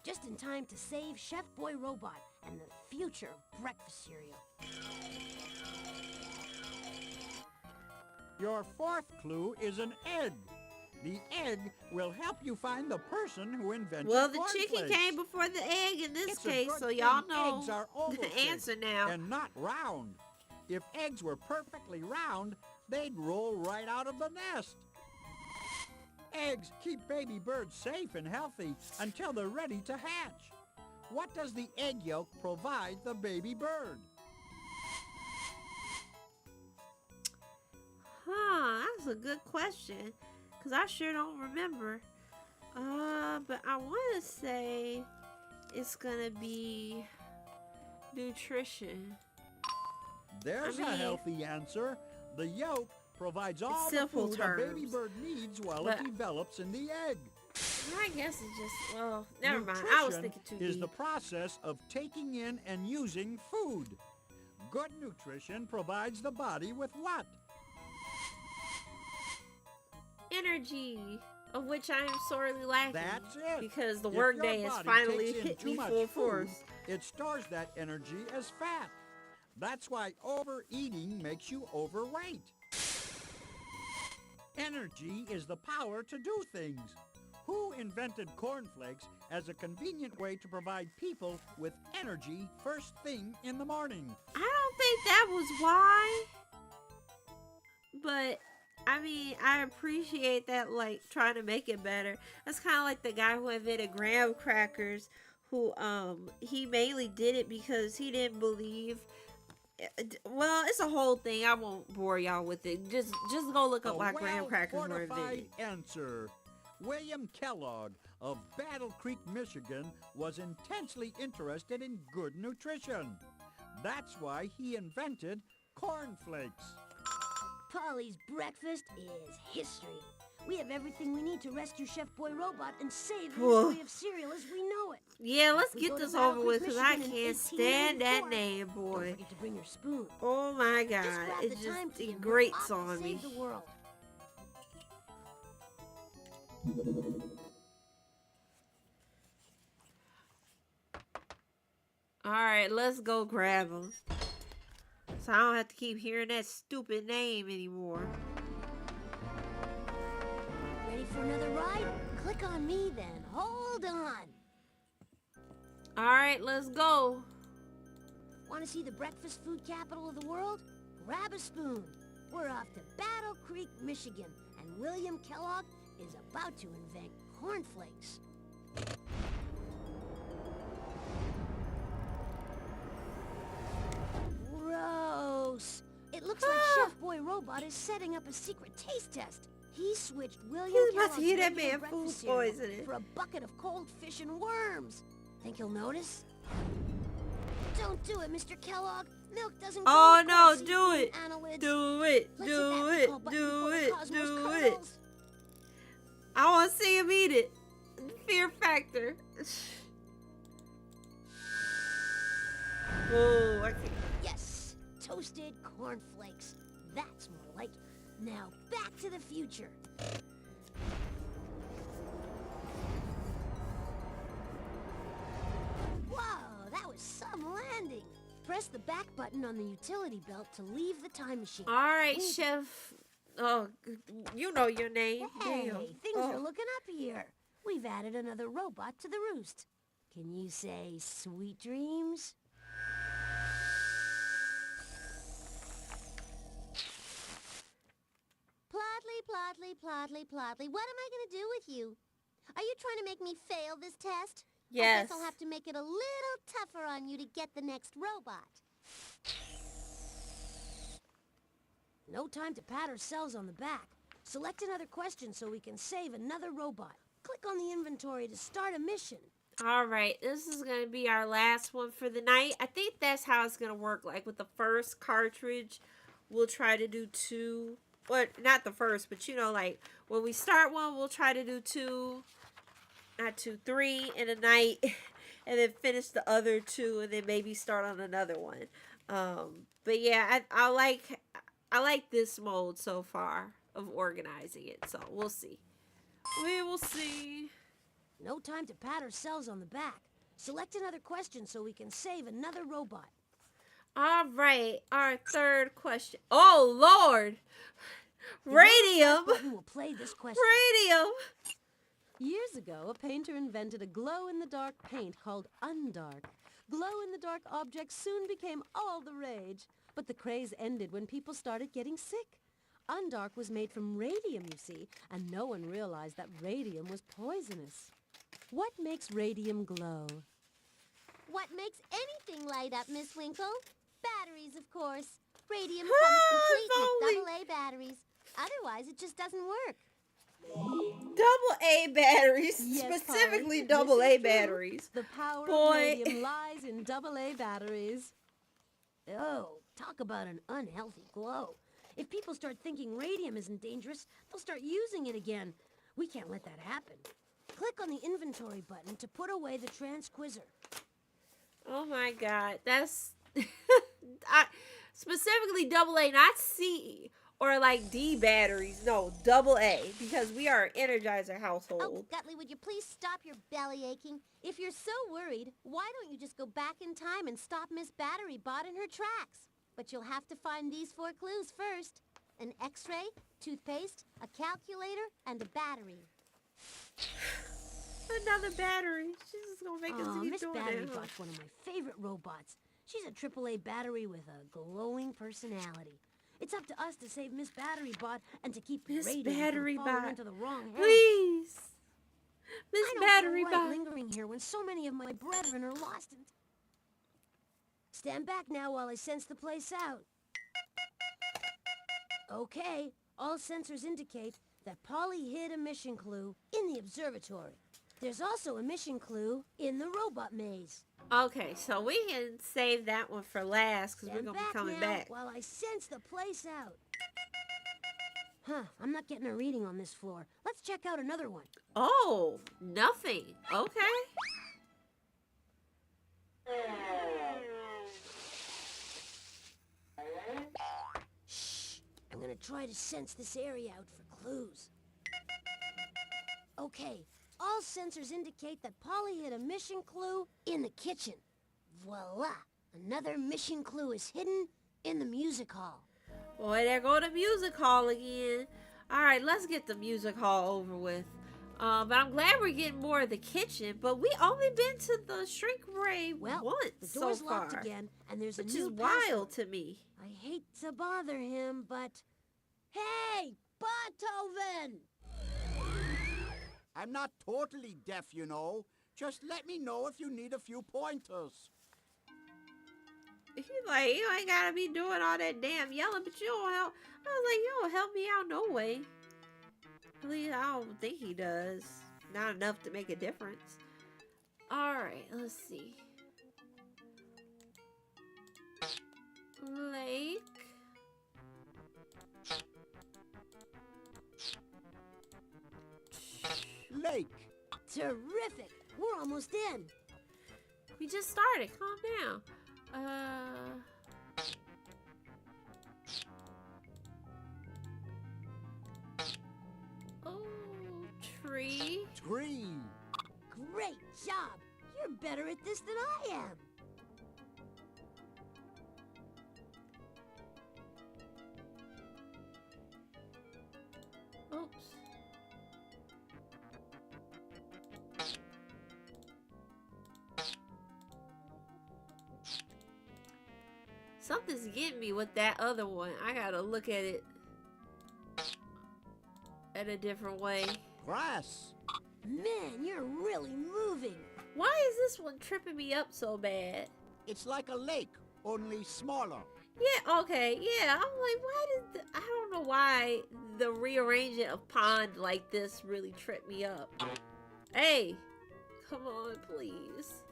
Just in time to save Chef Boy Robot and the future of breakfast cereal. Your fourth clue is an egg. The egg will help you find the person who invented Well, the chicken cornflakes. came before the egg in this It's a case, good so thing y'all know eggs are the oval-shaped answer now. and not round. If eggs were perfectly round, they'd roll right out of the nest. Eggs keep baby birds safe and healthy until they're ready to hatch. What does the egg yolk provide the baby bird? Huh, that's a good question. Because I sure don't remember. But I want to say it's going to be nutrition. There's I a mean- healthy answer. The yolk provides all the simple food a baby terms, bird needs while but- it develops in the egg. I guess it's just, well, never mind. I was Nutrition thinking too is deep. the process of taking in and using food. Good nutrition provides the body with what? Energy, of which I am sorely lacking. That's it. Because the If your workday has body finally takes in hit too me much full food, force. It stores that energy as fat. That's why overeating makes you overweight. Energy is the power to do things. Who invented cornflakes as a convenient way to provide people with energy first thing in the morning? I don't think that was why. But I mean, I appreciate that, like, trying to make it better. That's kind of like the guy who invented graham crackers, who he mainly did it because he didn't believe. Well, it's a whole thing. I won't bore y'all with it. Just go look up why graham crackers were well-fortified invented. answer. William Kellogg of Battle Creek, Michigan, was intensely interested in good nutrition. That's why he invented cornflakes. Polly's breakfast is history. We have everything we need to rescue Chef Boy Robot and save the history of cereal as we know it. Yeah, let's We get go to this Battle over Creek, with because I Michigan in can't stand that 1894. name, Don't boy. forget to bring your spoon. Oh my god, Just grab it the time just key it and we're grates off to on me. save the world. Alright, let's go grab him. So I don't have to keep hearing that stupid name anymore. Ready for another ride? Click on me then. Hold on. Alright, let's go. Want to see the breakfast food capital of the world? Grab a spoon. We're off to Battle Creek, Michigan, and William Kellogg is about to invent cornflakes. Gross. It looks like Chef Boy Robot is setting up a secret taste test. He switched William He's about Kellogg's to heat that regular man breakfast food cereal poisoning. for a bucket of cold fish and worms. Think he'll notice? Don't do it, Mr. Kellogg. Milk doesn't go Oh with no, cold do seafood it. annelids. Do it. Let's Do hit that it. recall button Do before the it. cosmos Do it. curdles. I want to see him eat it. Fear factor. Oh, I can't. Yes, toasted cornflakes. That's more like it. Now back to the future. Whoa, that was some landing. Press the back button on the utility belt to leave the time machine. All right, Ooh. Chef. Oh, you know your name. Hey, Damn. things Oh. are looking up here. We've added another robot to the roost. Can you say sweet dreams? Plodly, what am I gonna do with you? Are you trying to make me fail this test? I Yes. guess I'll have to make it a little tougher on you to get the next robot. No time to pat ourselves on the back. Select another question so we can save another robot. Click on the inventory to start a mission. All right, this is going to be our last one for the night. I think that's how it's going to work. Like with the first cartridge, we'll try to do 2. Well, not the first, but you know, like when we start one, we'll try to do 2, not 2, 3 in a night, and then finish the other 2, and then maybe start on another one. But yeah, I like this mode so far of organizing it. So we'll see. We will see. No time to pat ourselves on the back. Select another question so we can save another robot. All right, our third question. Oh Lord, The radium, button will play this question. radium. Years ago, a painter invented a glow-in-the-dark paint called Undark. Glow-in-the-dark objects soon became all the rage, but the craze ended when people started getting sick. Undark was made from radium, you see, and no one realized that radium was poisonous. What makes radium glow? What makes anything light up, Miss Winkle? Batteries, of course. Radium comes complete with AA batteries. Otherwise, it just doesn't work. Double A batteries, Yes, specifically Polly, double this A is true. batteries. The power Boy. of radium lies in AA batteries. Oh, talk about an unhealthy glow. If people start thinking radium isn't dangerous, they'll start using it again. We can't let that happen. Click on the inventory button to put away the transquizzer. Oh my God, that's specifically double A, not C or like D batteries. No, double A, because we are an Energizer household. Oh, Gutley, would you please stop your belly aching? If you're so worried, why don't you just go back in time and stop Miss Battery Bot in her tracks? But you'll have to find these 4 clues first. An X-ray, toothpaste, a calculator, and a battery. Another battery. She's just gonna make us keep Miss doing Battery that. Huh? Bot's one of my favorite robots. She's a AAA battery with a glowing personality. It's up to us to save Miss Battery Bot and to keep Miss radium Battery from falling Bot. into the wrong hands. Please, Miss I don't Battery feel right Bot. lingering here when so many of my brethren are lost. Stand back now while I sense the place out. Okay, all sensors indicate that Polly hid a mission clue in the observatory. There's also a mission clue in the robot maze. Okay, so we can save that one for last because we're Stand going to be back coming now back. while I sense the place out. Huh, I'm not getting a reading on this floor. Let's check out another one. Oh, nothing. Okay. Shh, I'm gonna try to sense this area out for clues. Okay, all sensors indicate that Polly hid a mission clue in the kitchen. Voila! Another mission clue is hidden in the music hall. Boy, there go the music hall again. All right, let's get the music hall over with. But I'm glad we're getting more of the kitchen. But we only been to the shrink ray Well, once the door's so far, locked again, and there's which a new is wild password. to me. I hate to bother him, but... Hey, Beethoven! I'm not totally deaf, you know. Just let me know if you need a few pointers. He's like, you ain't gotta be doing all that damn yelling, but you don't help. I was like, you don't help me out no way. At least I don't think he does. Not enough to make a difference. Alright, let's see. Lake. Lake. Terrific! We're almost in. We just started. Calm down. Oh, tree. Tree. Great job! You're better at this than I am. Oops. Something's getting me with that other one. I gotta look at it at a different way. Grass. Man, you're really moving. Why is this one tripping me up so bad? It's like a lake, only smaller. Yeah, okay, yeah. I'm like, why did I don't know why the rearranging of pond like this really tripped me up. Hey, come on, please.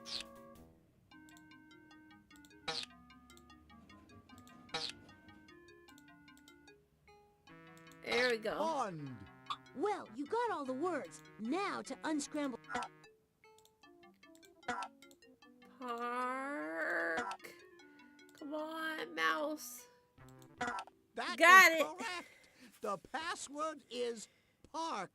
There we go. Pond. Well, you got all the words. Now to unscramble. Park. Come on, mouse. That Got is it. correct. The password is park.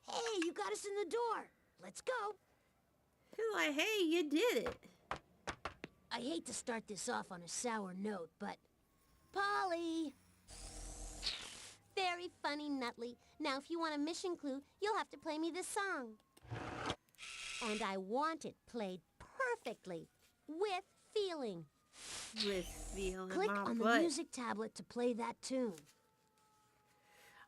Hey, you got us in the door. Let's go. He's like, hey, you did it. I hate to start this off on a sour note, but... Polly! Very funny, Nutley. Now, if you want a mission clue, you'll have to play me this song. And I want it played perfectly, with feeling. With feeling Click my on butt. the music tablet to play that tune.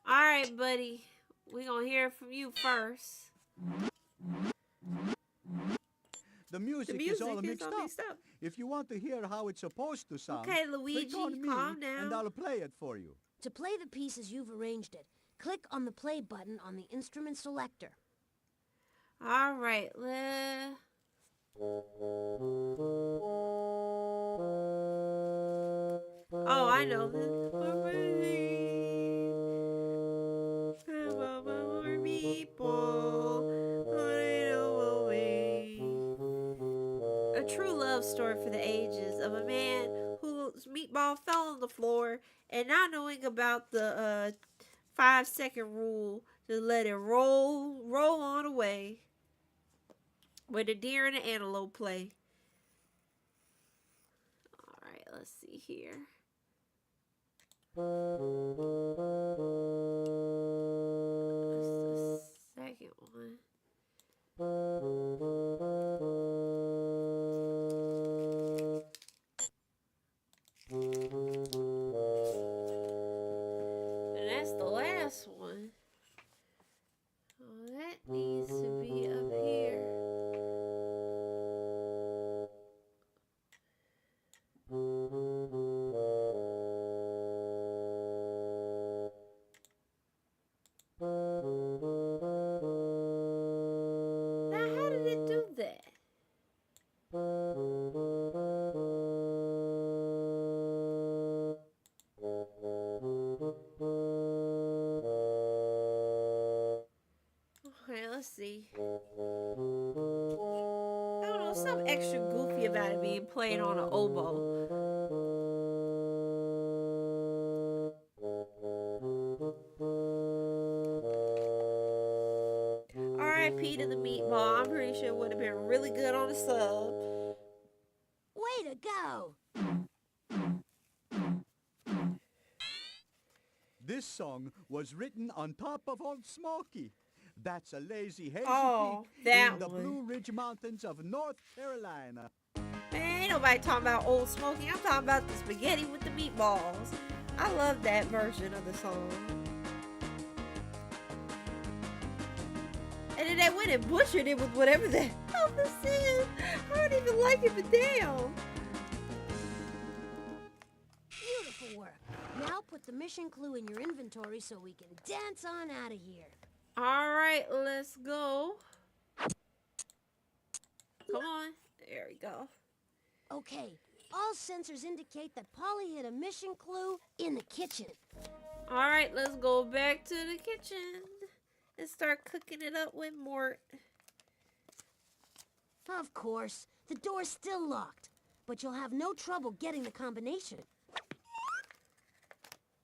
All right, buddy. We're going to hear from you first. The music is all mixed up. If you want to hear how it's supposed to sound, Okay, Luigi, click on me calm down. and I'll play it for you. To play the piece as you've arranged it, click on the play button on the instrument selector. All right, Oh, I know this. More people. A true love story for the ages of a man whose meatball fell on the floor and not knowing about the 5-second rule, just let it roll on away. Where the deer and the antelope play. Alright, let's see here. What's the second one? And that's the last one. Oh, that needs to be up here. see. I don't know, something extra goofy about it being played on an oboe. R.I.P. to the meatball. I'm pretty sure it would have been really good on a sub. Way to go! This song was written on top of Old Smoky. That's a lazy, hazy peak that in the one. Blue Ridge Mountains of North Carolina. Man, ain't nobody talking about Old Smoky. I'm talking about the spaghetti with the meatballs. I love that version of the song. And then they went and butchered it with whatever the hell this is. I don't even like it, but damn. Beautiful work. Now put the mission clue in your inventory so we can dance on out of here. All right, let's go. Come on. There we go. Okay, all sensors indicate that Polly hit a mission clue in the kitchen. All right, let's go back to the kitchen and start cooking it up with Mort. Of course, the door's still locked, but you'll have no trouble getting the combination.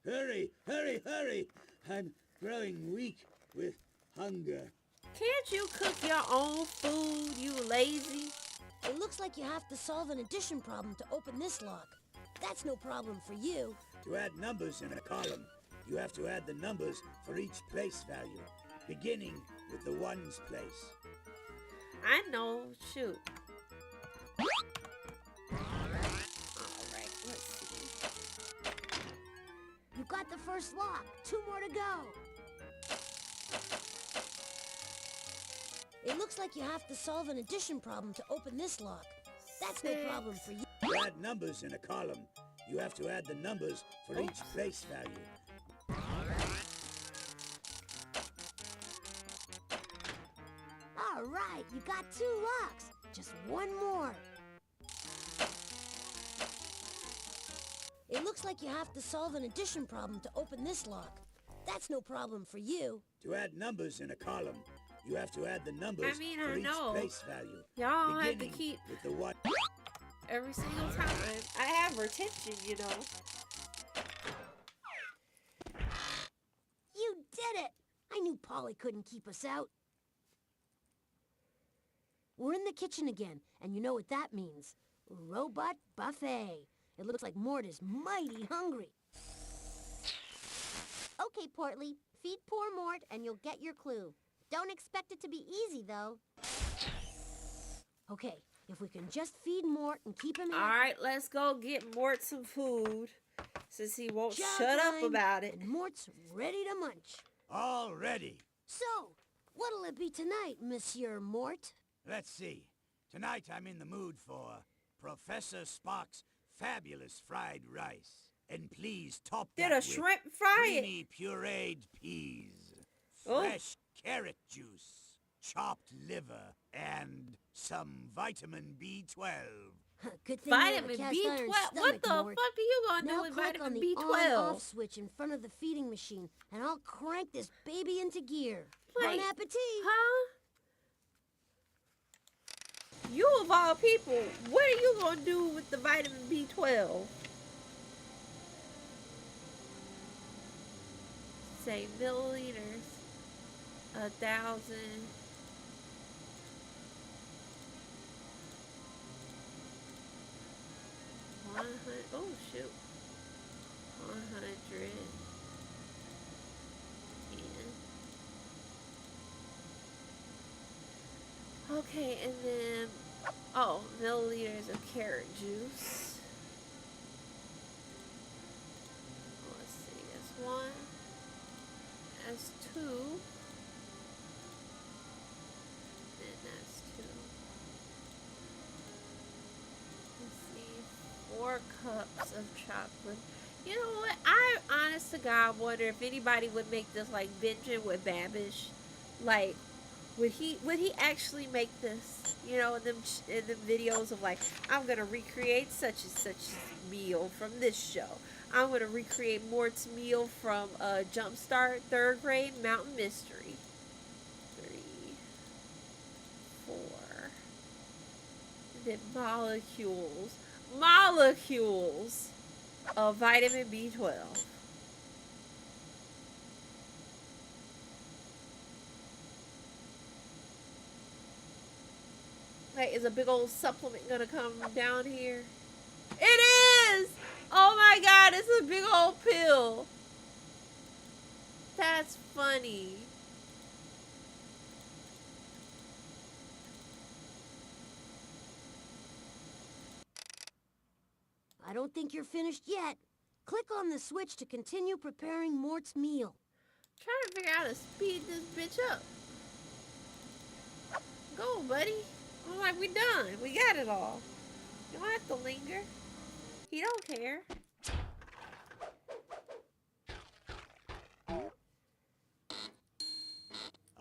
Hurry, hurry, hurry! I'm growing weak with hunger. Can't you cook your own food, you lazy? It looks like you have to solve an addition problem to open this lock. That's no problem for you. To add numbers in a column, you have to add the numbers for each place value, beginning with the ones place. I know, shoot. Alright, let's see. You got the first lock. 2 more to go. It looks like you have to solve an addition problem to open this lock. That's no problem for you. To add numbers in a column, you have to add the numbers for each place value. All right, you got 2 locks. Just 1 more. It looks like you have to solve an addition problem to open this lock. That's no problem for you. To add numbers in a column, you have to add the numbers I for each know. place value. Y'all have to beginning keep with the one. every single time. I have retention, you know. You did it! I knew Polly couldn't keep us out. We're in the kitchen again, and you know what that means. Robot buffet. It looks like Mort is mighty hungry. Okay, Portly, feed poor Mort and you'll get your clue. Don't expect it to be easy, though. Okay, if we can just feed Mort and keep him All right, let's go get Mort some food since he won't shut up about it. And Mort's ready to munch. All ready. So, what'll it be tonight, Monsieur Mort? Let's see. Tonight I'm in the mood for Professor Spock's fabulous fried rice. And please top Did that a with shrimp fry it? creamy pureed peas, Oh. fresh carrot juice, chopped liver, and some vitamin B12. Good thing you have a Vitamin cast B12? iron What stomach, the Mort. fuck are you gonna Now do with click on vitamin the B12? on-off switch in front of the feeding machine, and I'll crank this baby into gear. Bon Like, appetit! Huh? You of all people, what are you gonna do with the vitamin B12? Say milliliters, 1,000. Oh shoot. 100. Okay, and then, milliliters of carrot juice. Let's see, that's 1, that's 2, and that's 2. Let's see, 4 cups of chocolate. You know what, I honest to God wonder if anybody would make this like binging with Babish. Like, would he actually make this? You know, in them videos of like, I'm gonna recreate such and such meal from this show. I'm gonna recreate Mort's meal from Jumpstart 3rd grade Mountain Mystery. 3. that molecules of vitamin B12. Like, is a big old supplement gonna come down here? It is! Oh my god, it's a big old pill. That's funny. I don't think you're finished yet. Click on the switch to continue preparing Mort's meal. Trying to figure out how to speed this bitch up. Go, buddy. I'm like, we done. We got it all. You don't have to linger. He don't care.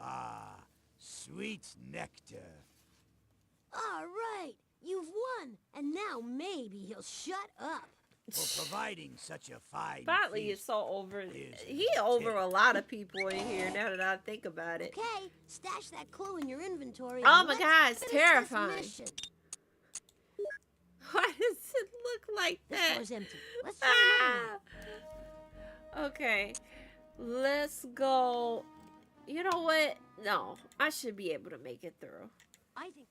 Ah, sweet nectar. All right, you've won, and now maybe he'll shut up. For providing such a fine Botley is feast. so over. Here's He the over tip. a lot of people in here now that I think about it. Okay, stash that clue in your inventory. Oh and my let's God, it's finish this terrifying. mission. Why does it look like This that? door's empty. Let's try another one. Okay, let's go. You know what? No, I should be able to make it through. I think.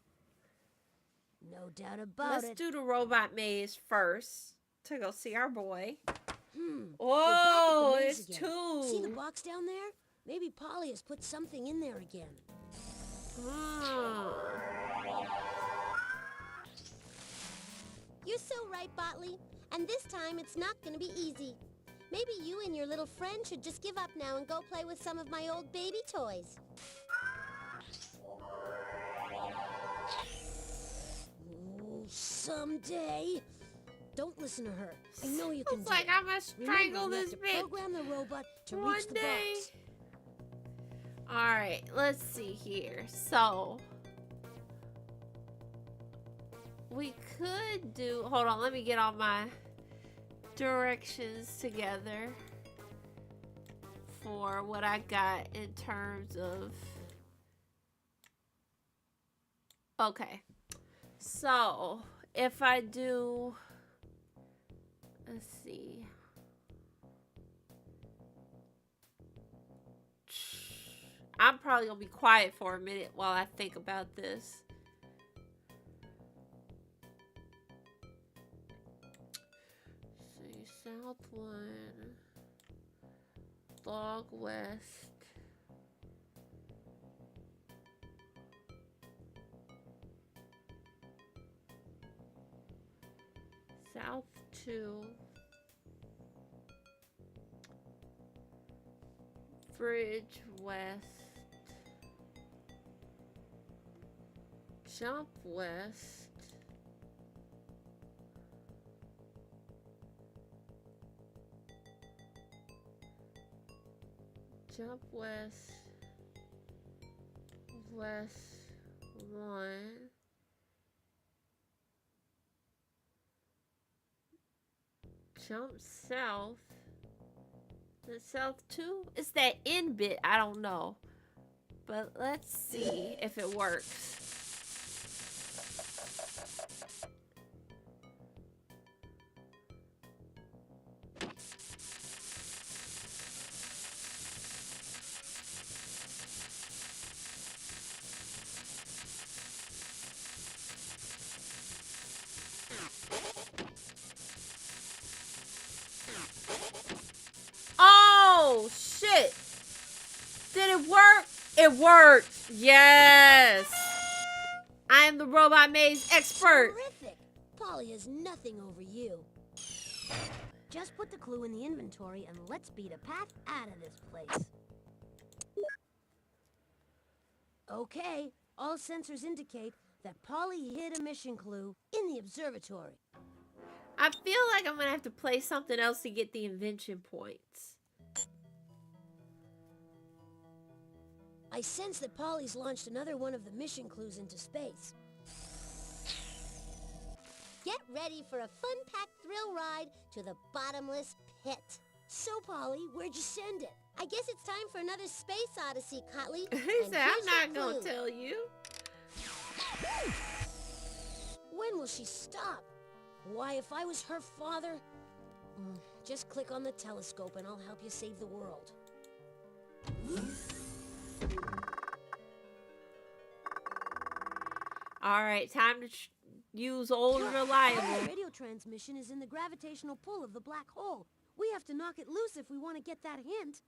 No doubt about Let's it. do the robot maze first to go see our boy. We're back at Whoa, the maze it's again. See the two. box down there? Maybe Polly has put something in there again. You're so right, Botley. And this time, it's not gonna be easy. Maybe you and your little friend should just give up now and go play with some of my old baby toys. Oh, someday. Don't listen to her. I know you can Looks do like it. I must strangle Remember, you this have to bitch program the robot to one reach the day. box. Alright, let's see here. So, we could do... Hold on, let me get all my directions together for what I got in terms of... Okay. So, if I do... Let's see... I'm probably gonna be quiet for a minute while I think about this. See, South 1, Log West. South 2. Bridge West. Jump West. Jump West. West 1. Jump South. The South 2? It's that end bit. I don't know. But let's see if it works. Oh, shit. Did it work? It worked. Yes. I am the robot maze expert. Terrific! Polly has nothing over you. Just put the clue in the inventory and let's beat a path out of this place. Okay, all sensors indicate that Polly hid a mission clue in the observatory. I feel like I'm going to have to play something else to get the invention points. I sense that Polly's launched another one of the mission clues into space. Get ready for a fun-packed thrill ride to the bottomless pit. So, Polly, where'd you send it? I guess it's time for another space odyssey, Cotley. He And said, here's I'm not your going to clue. tell you. when will she stop? Why, if I was her father... just click on the telescope and I'll help you save the world. Alright, time to use old and reliable. The radio transmission is in the gravitational pull of the black hole. We have to knock it loose if we want to get that hint.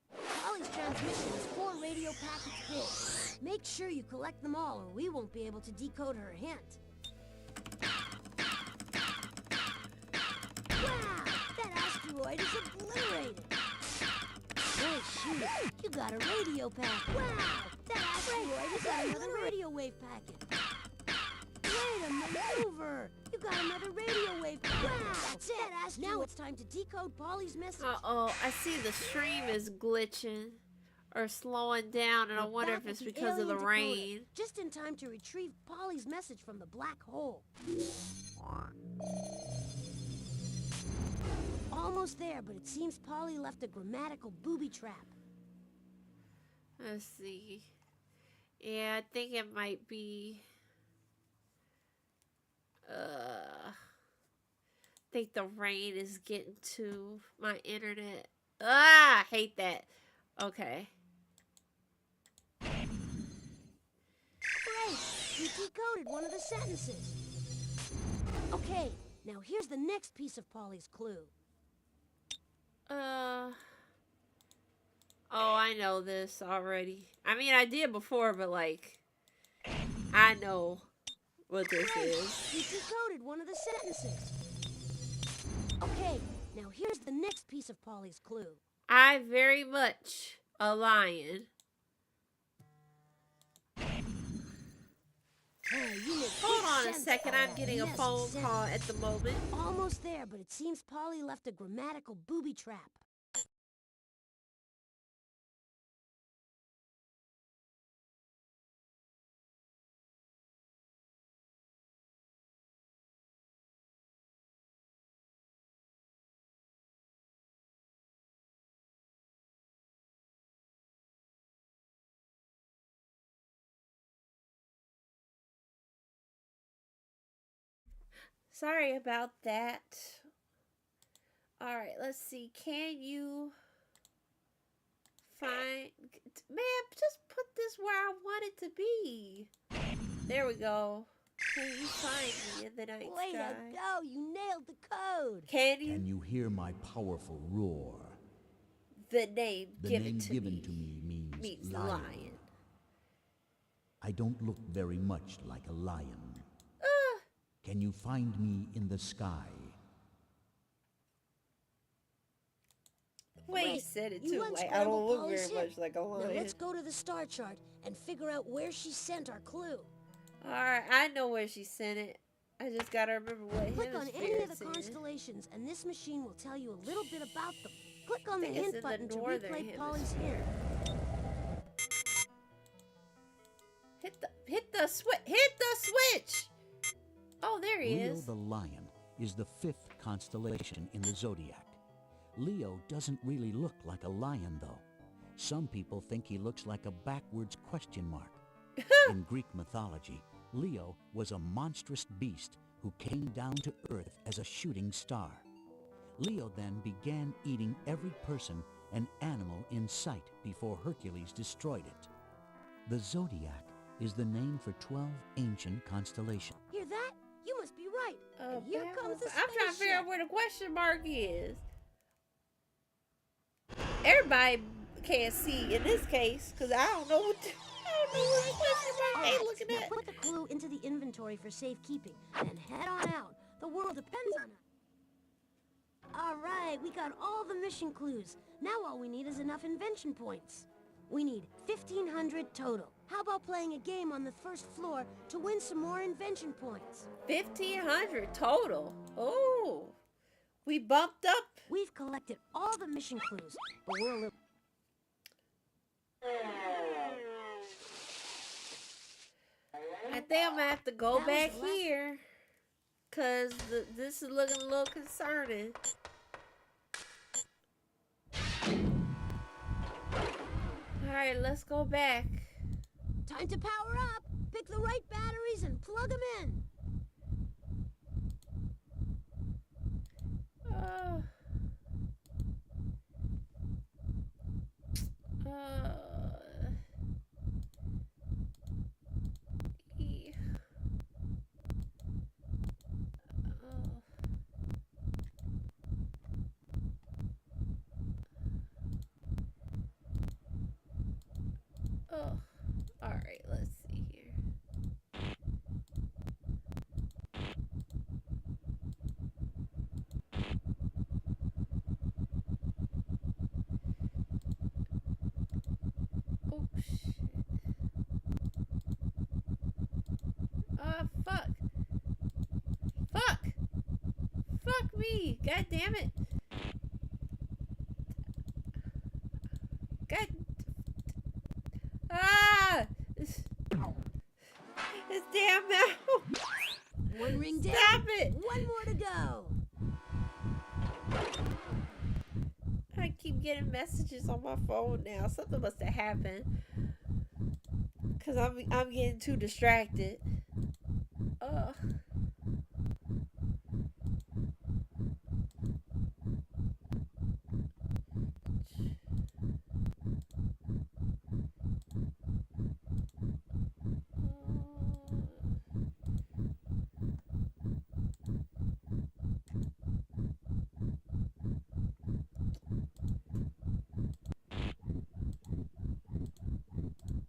Polly's transmission is 4 radio packets big. Make sure you collect them all or we won't be able to decode her hint. Wow! That asteroid is obliterated! Oh, shoot! You got a radio packet! Wow! That asteroid is got another radio wave packet! Wait a maneuver! You got another radio wave packet! Wow! That's it! Now it's time to decode Polly's message. Uh-oh, I see the stream is glitching or slowing down, and I wonder if it's because of the rain. Just in time to retrieve Polly's message from the black hole. Almost there, but it seems Polly left a grammatical booby trap. Let's see. Yeah, I think it might be... I think the rain is getting to my internet. I hate that. Okay. Great! You decoded one of the sentences. Okay, now here's the next piece of Polly's clue. Oh, I know this already. I mean, I did before, but like, I know what this is. You decoded one of the sentences. Okay, now here's the next piece of Polly's clue. I very much a lion. Hold on a second, I'm getting a phone call at the moment. Almost there, but it seems Polly left a grammatical booby trap. Sorry about that. Alright, let's see. Can you find... Man, just put this where I want it to be. There we go. Can you find me in the night Way sky? to go! You nailed the code! Can you? Can you hear my powerful roar? The name given to me means lion. I don't look very much like a lion. Can you find me in the sky? Wait, you said it too. Like, I don't look very much like a lion. Now let's go to the star chart and figure out where she sent our clue. Alright, I know where she sent it. I just gotta remember what Click on hemisphere any of it's the in. constellations, and this machine will tell you a little bit about them. Click on the I think it's hint in the button to northern replay Polly's hemisphere. hint. Hit the switch. Oh, there he Leo is. the lion is the 5th constellation in the zodiac. Leo doesn't really look like a lion, though. Some people think he looks like a backwards question mark. In Greek mythology, Leo was a monstrous beast who came down to Earth as a shooting star. Leo then began eating every person and animal in sight before Hercules destroyed it. The zodiac is the name for 12 ancient constellations. Hear that? You must be right. And here comes the I'm trying to figure out spaceship. where the question mark is. Everybody can't see in this case, because I don't know what the question mark they looking Now at. put the clue into the inventory for safekeeping, and head on out. The world depends on it. All right, we got all the mission clues. Now all we need is enough invention points. We need 1,500 total. How about playing a game on the first floor to win some more invention points? 1,500 total. Oh, we bumped up. We've collected all the mission clues, but we're a little... I think I'm gonna have to go That was back the last- here, cause this is looking a little concerning. All right, let's go back. Time to power up. Pick the right batteries and plug them in. Uh, e- oh, all right. Let's see here. Oh shit. Fuck. Fuck. Fuck me. God damn it. God. Ah! This damn mouse. One ring down. Stop it. One more to go. I keep getting messages on my phone now. Something must have happened. Cause I'm getting too distracted. Ugh.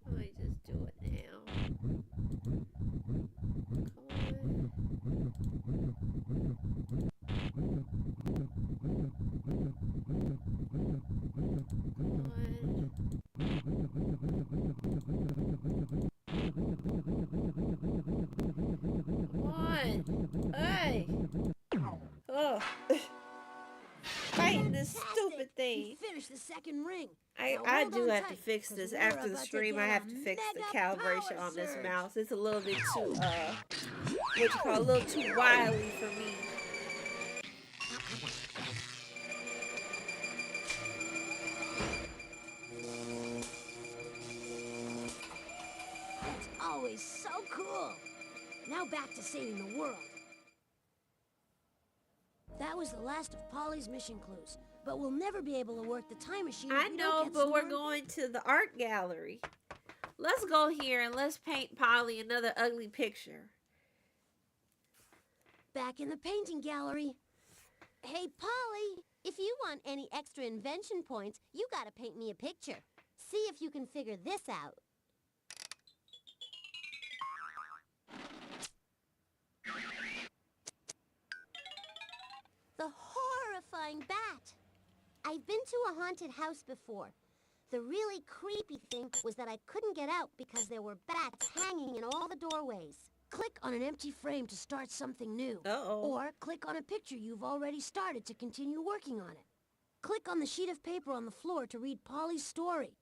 Let me just do it now. Come on. Hey. Oh. Fighting this stupid thing. Finish the second ring. I do have to fix this after the stream. I have to fix the calibration on this mouse. It's a little bit too what you call a little too wily for me. That's always so cool. Now back to saving the world. That was the last of Polly's mission clues, but we'll never be able to work the time machine. I know, but we're going to the art gallery. Let's go here and let's paint Polly another ugly picture. Back in the painting gallery. Hey, Polly, if you want any extra invention points, you gotta paint me a picture. See if you can figure this out. The horrifying bat. I've been to a haunted house before. The really creepy thing was that I couldn't get out because there were bats hanging in all the doorways. Click on an empty frame to start something new. Uh-oh. Or click on a picture you've already started to continue working on it. Click on the sheet of paper on the floor to read Polly's story.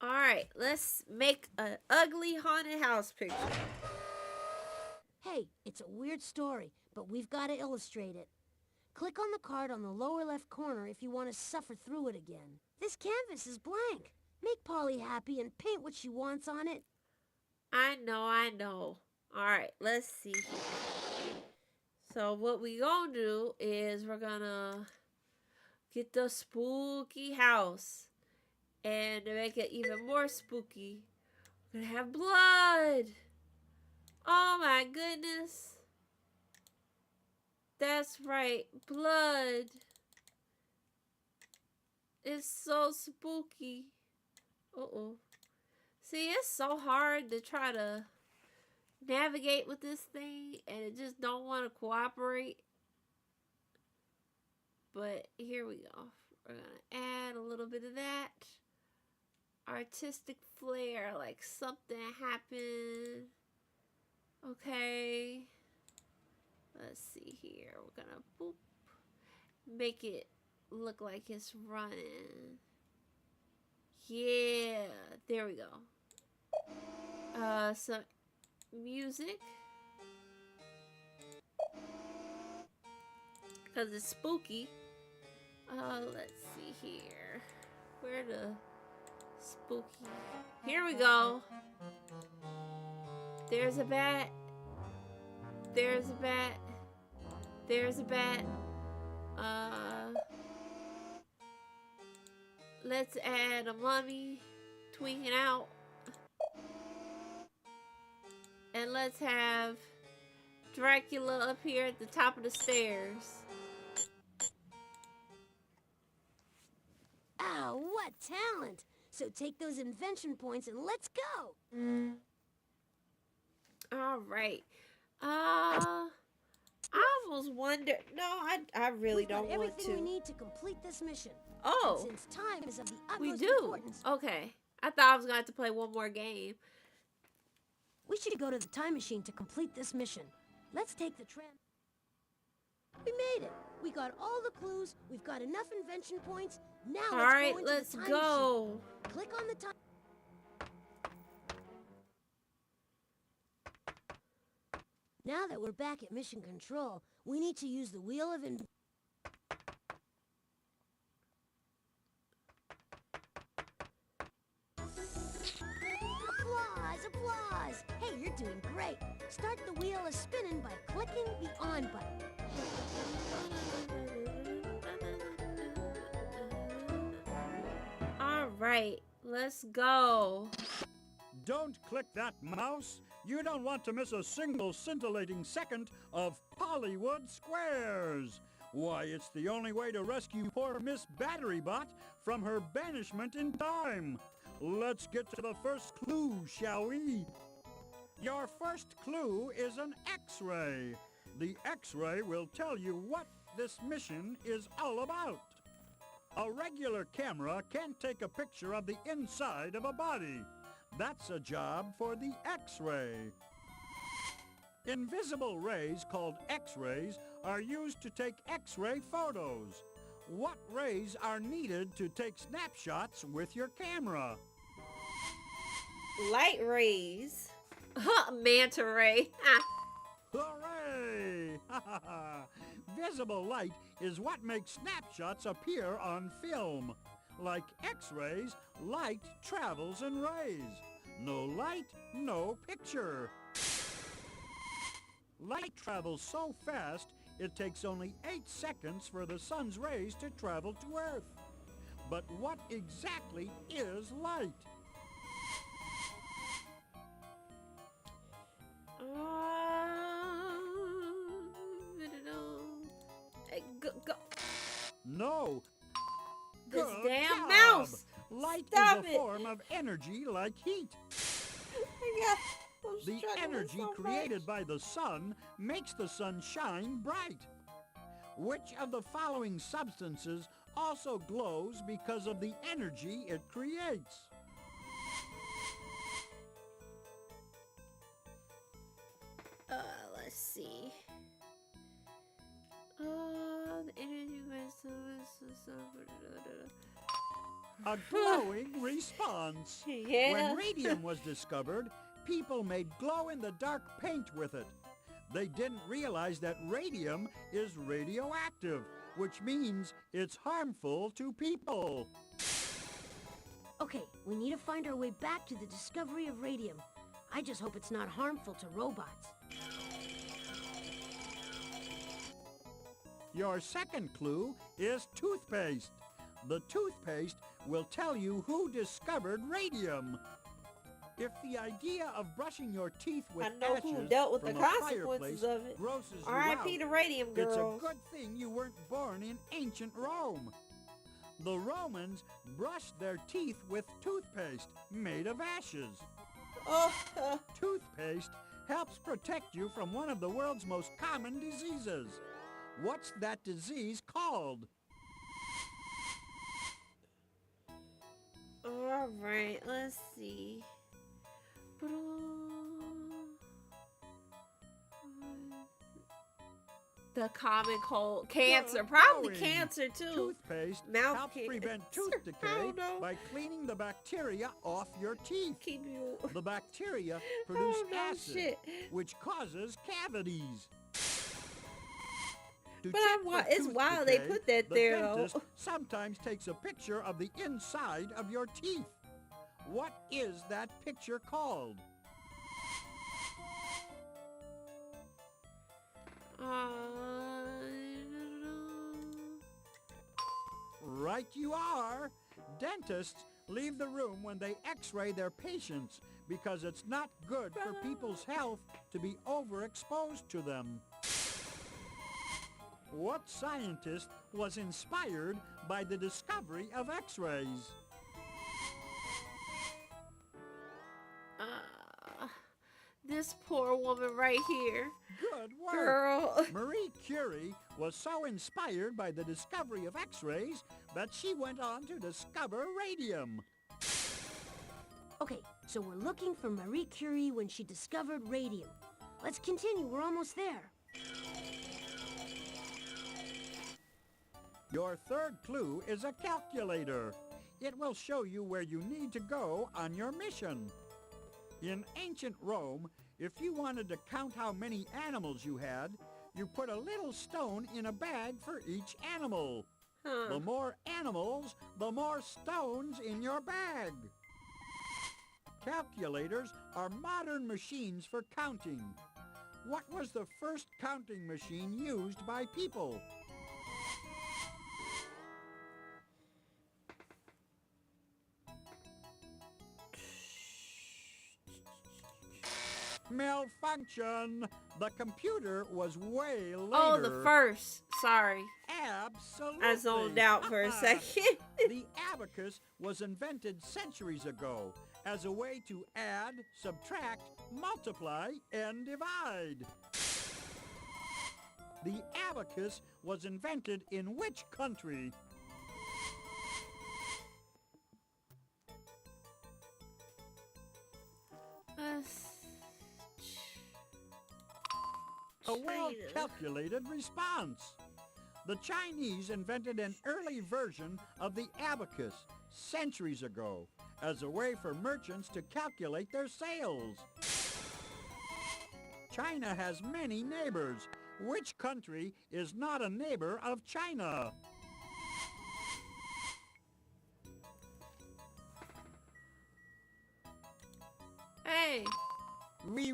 All right, let's make an ugly haunted house picture. Hey, it's a weird story, but we've got to illustrate it. Click on the card on the lower left corner if you want to suffer through it again. This canvas is blank. Make Polly happy and paint what she wants on it. I know. All right, let's see. So what we gonna do is we're gonna get the spooky house. And to make it even more spooky, we're gonna have blood. Oh my goodness. That's right, blood. It's so spooky. Uh-oh. See, it's so hard to try to navigate with this thing, and it just don't want to cooperate. But here we go. We're going to add a little bit of that. Artistic flair, like something happened. Okay. Let's see here. We're going to boop. Make it look like it's running. Yeah. There we go. Some music. Because it's spooky. Let's see here. Where the spooky? Here we go. There's a bat. There's a bat. There's a bat. Let's add a mummy tweaking out. And let's have Dracula up here at the top of the stairs. Ow, what talent! So take those invention points and let's go! All right. I almost wonder. No, I really We've don't got want everything to. we need to complete this mission. Oh, And since time is of the we utmost do. importance, Okay. I thought I was going to have to play one more game. we should go to the time machine to complete this mission. Let's take the tram. We made it. We got all the clues. We've got enough invention points. Now All let's right, go into let's the time go. machine. Click on the time. Now that we're back at mission control, we need to use the wheel of Applause! Applause! Hey, you're doing great. Start the wheel of spinning by clicking the on button. All right, let's go. Don't click that mouse. You don't want to miss a single scintillating second of Pollywood Squares. Why, it's the only way to rescue poor Miss Batterybot from her banishment in time. Let's get to the first clue, shall we? Your first clue is an X-ray. The X-ray will tell you what this mission is all about. A regular camera can't take a picture of the inside of a body. That's a job for the X-ray. Invisible rays called X-rays are used to take X-ray photos. What rays are needed to take snapshots with your camera? Light rays. Manta ray. Hooray! Visible light is what makes snapshots appear on film. Like X-rays, light travels in rays. No light, no picture. Light travels so fast, it takes only 8 seconds for the sun's rays to travel to Earth. But what exactly is light? Go. No. This Good damn job. mouse. Light Stop is a it. form of energy like heat. The energy created by the sun makes the sun shine bright. Which of the following substances also glows because of the energy it creates? Let's see. The energy A glowing response. Yeah. When radium was discovered, people made glow-in-the-dark paint with it. They didn't realize that radium is radioactive, which means it's harmful to people. Okay, we need to find our way back to the discovery of radium. I just hope it's not harmful to robots. Your second clue is toothpaste. The toothpaste will tell you who discovered radium. If the idea of brushing your teeth with I know ashes who dealt with the from a consequences fireplace of it. grosses you R.I.P. out, the Radium it's a Girls. good thing you weren't born in ancient Rome. The Romans brushed their teeth with toothpaste made of ashes. Toothpaste helps protect you from one of the world's most common diseases. What's that disease called? All right, let's see. The common cold, cancer, Good probably going. cancer too. Toothpaste Mouth helps cancer. prevent tooth I decay don't know. by cleaning the bacteria off your teeth. Keep you. The bacteria produce don't know acid, shit. which causes cavities. To But check for it's tooth wild they decay, put that the there, though. dentist sometimes takes a picture of the inside of your teeth. What is that picture called? Right you are. Dentists leave the room when they x-ray their patients because it's not good for people's health to be overexposed to them. What scientist was inspired by the discovery of x-rays? This poor woman right here. Good work. Girl. Marie Curie was so inspired by the discovery of x-rays that she went on to discover radium. Okay, so we're looking for Marie Curie when she discovered radium. Let's continue, we're almost there. Your third clue is a calculator. It will show you where you need to go on your mission. In ancient Rome, if you wanted to count how many animals you had, you put a little stone in a bag for each animal. The more animals, the more stones in your bag. Calculators are modern machines for counting. What was the first counting machine used by people? Malfunction. The computer was way later. Oh, the first. Sorry. Absolutely. I zoned out for a second. The abacus was invented centuries ago as a way to add, subtract, multiply, and divide. The abacus was invented in which country? A well-calculated response. The Chinese invented an early version of the abacus centuries ago as a way for merchants to calculate their sales. China has many neighbors. Which country is not a neighbor of China? Hey. Oui.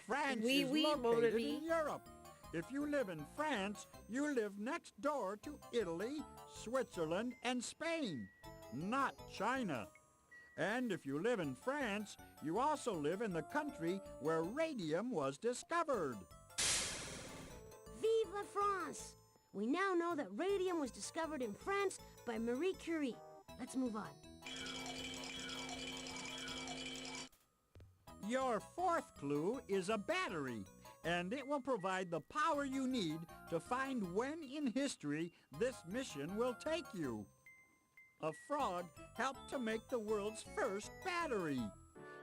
France is located in Europe. If you live in France, you live next door to Italy, Switzerland, and Spain, not China. And if you live in France, you also live in the country where radium was discovered. Vive la France! We now know that radium was discovered in France by Marie Curie. Let's move on. Your fourth clue is a battery, and it will provide the power you need to find when in history this mission will take you. A frog helped to make the world's first battery.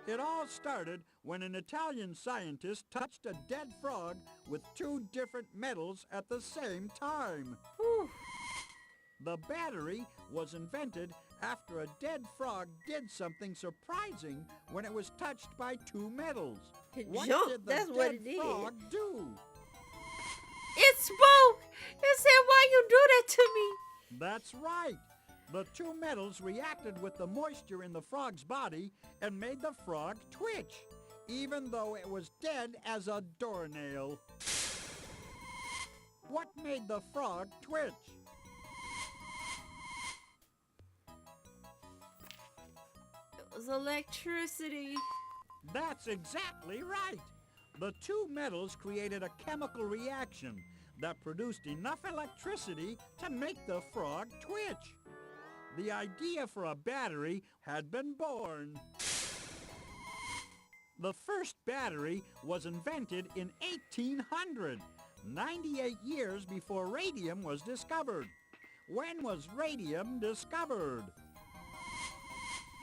It all started when an Italian scientist touched a dead frog with two different metals at the same time. Whew. The battery was invented after a dead frog did something surprising when it was touched by two metals. What did the dead frog do? It spoke! It said, why you do that to me? That's right. The two metals reacted with the moisture in the frog's body and made the frog twitch, even though it was dead as a doornail. What made the frog twitch? It was electricity. That's exactly right. The two metals created a chemical reaction that produced enough electricity to make the frog twitch. The idea for a battery had been born. The first battery was invented in 1800, 98 years before radium was discovered. When was radium discovered?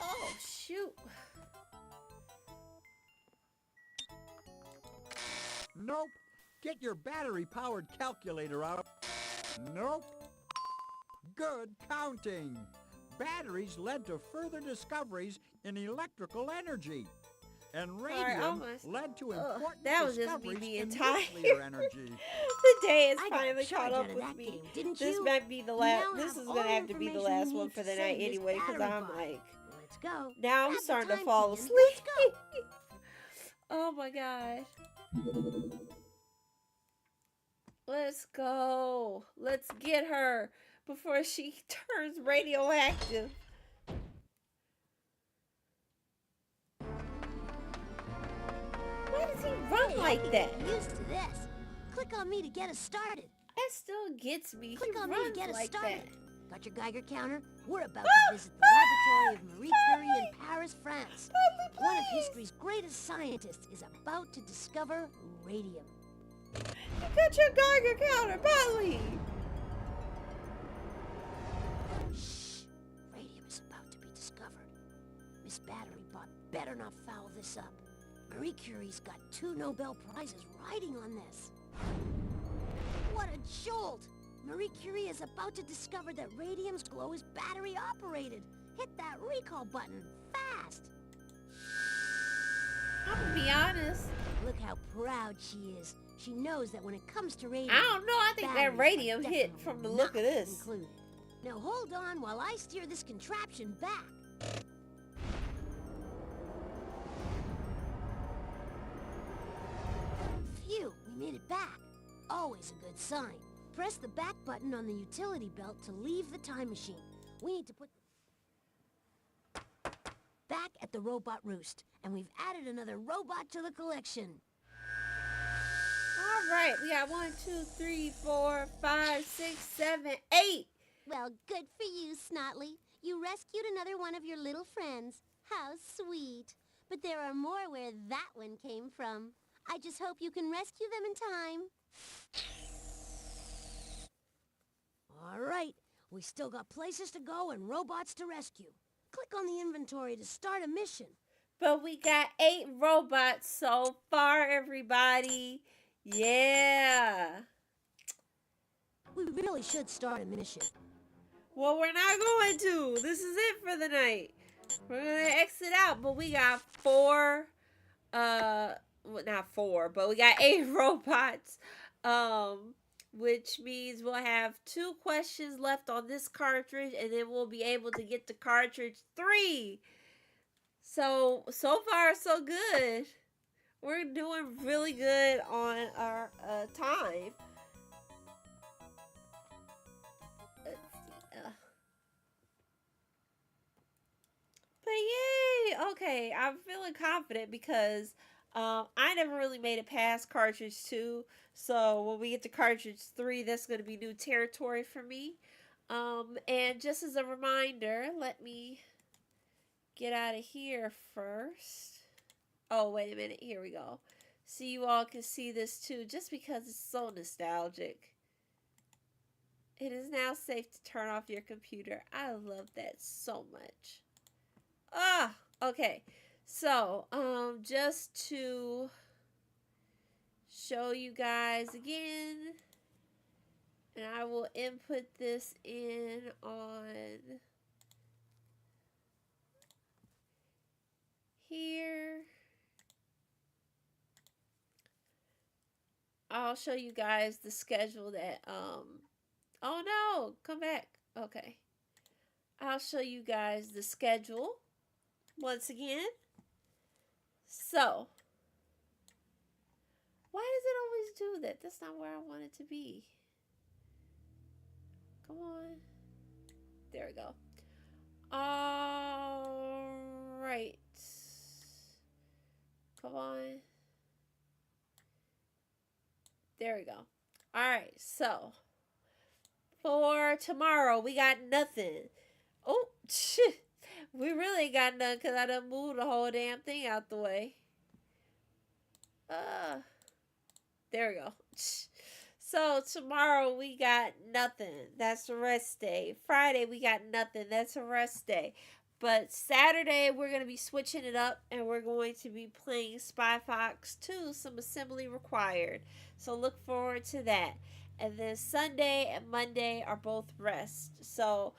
Oh, shoot. Nope. Get your battery-powered calculator out. Nope. Good counting. Batteries led to further discoveries in electrical energy. And radium led to important discoveries in nuclear energy. The day has finally caught up with me. This might be the last. This is gonna have to be the last one for the night anyway, because I'm like, let's go. Now I'm starting to fall asleep. Oh my god. Let's go. Let's get her before she turns radioactive. Why does he run like that? Get used to this. Click on me to get us started. That still gets me. Click He on me runs to get us like started. that. Got your Geiger counter? We're about to visit the laboratory of Marie Curie in Paris, France. One of history's greatest scientists is about to discover radium. You got your Geiger counter, Polly. Shh. Radium is about to be discovered. Miss Battery Bot better not foul this up. Marie Curie's got 2 Nobel Prizes riding on this. What a jolt! Marie Curie is about to discover that radium's glow is battery operated. Hit that recall button, fast! I'm gonna be honest. Look how proud she is. She knows that when it comes to radium, I don't know. I think that batteries are radium hit definitely from the look of not this. included. Now hold on while I steer this contraption back. Phew, we made it back. Always a good sign. Press the back button on the utility belt to leave the time machine. We need to put back at the robot roost, and we've added another robot to the collection. All right, we got 1, 2, 3, 4, 5, 6, 7, 8. Well, good for you, Snotley. You rescued another one of your little friends. How sweet. But there are more where that one came from. I just hope you can rescue them in time. All right, we still got places to go and robots to rescue. Click on the inventory to start a mission. But we got 8 robots so far, everybody. Yeah. We really should start a mission. Well, we're not going to. This is it for the night. We're going to exit out, but we got 4, well, not 4, but we got 8 robots, which means we'll have 2 questions left on this cartridge, and then we'll be able to get to cartridge 3. So far, so good. We're doing really good on our time. Let's see. But yay! Okay, I'm feeling confident because I never really made it past cartridge 2. So when we get to cartridge 3, that's going to be new territory for me. And just as a reminder, let me get out of here first. Oh, wait a minute. Here we go. So you all can see this too, just because it's so nostalgic. It is now safe to turn off your computer. I love that so much. Ah, okay. So, just to show you guys again, and I will input this in on here. I'll show you guys the schedule that, oh no, come back. Okay. I'll show you guys the schedule once again. So, why does it always do that? That's not where I want it to be. Come on. There we go. All right. Come on. There we go. All right. So, for tomorrow, we got nothing. Oh, shit. We really ain't got none because I done moved the whole damn thing out the way. There we go. So tomorrow we got nothing. That's a rest day. Friday we got nothing. That's a rest day. But Saturday we're going to be switching it up and we're going to be playing Spy Fox 2, some assembly required. So look forward to that. And then Sunday and Monday are both rest. So,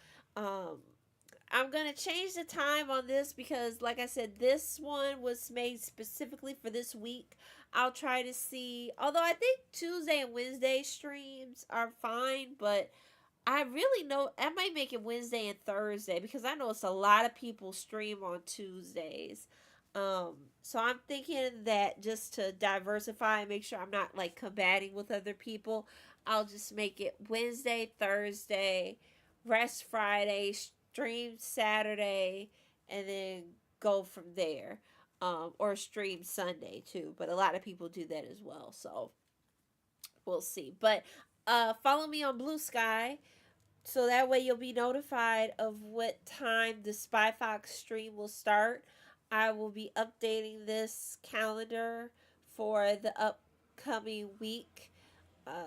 I'm going to change the time on this because, like I said, this one was made specifically for this week. I'll try to see, although I think Tuesday and Wednesday streams are fine, but I really know, I might make it Wednesday and Thursday because I know it's a lot of people stream on Tuesdays. So I'm thinking that just to diversify and make sure I'm not like combating with other people, I'll just make it Wednesday, Thursday, rest Friday, stream Saturday, and then go from there. Or stream Sunday too. But a lot of people do that as well. So we'll see. But follow me on Blue Sky. So that way you'll be notified of what time the Spy Fox stream will start. I will be updating this calendar for the upcoming week.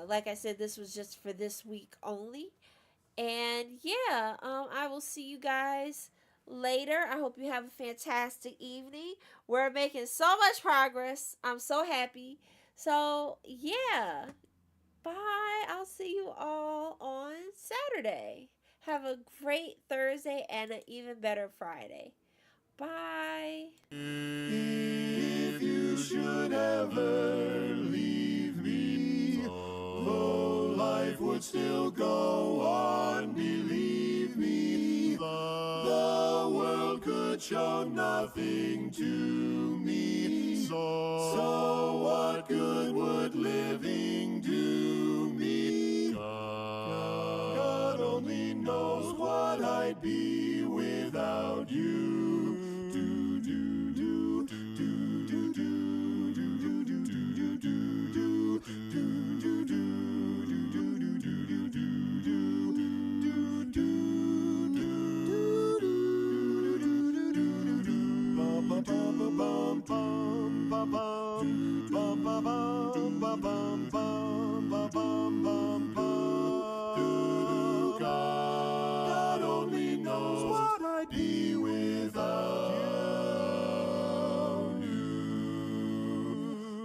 Like I said, this was just for this week only. And yeah, I will see you guys later. I hope you have a fantastic evening. We're making so much progress. I'm so happy. So yeah, bye. I'll see you all on Saturday. Have a great Thursday and an even better Friday. Bye. If you should ever leave me, though life would still go on, believe me, the world could show nothing to me. So what good would living do me? God only knows what I'd be without you. God only knows what I'd be without you.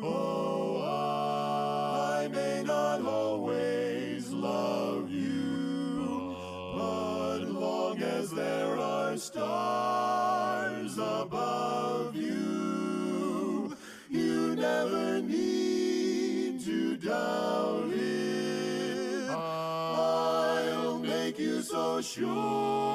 Oh, I may not always love you, but long as there are stars above you, you never need to doubt it. I'll make you so sure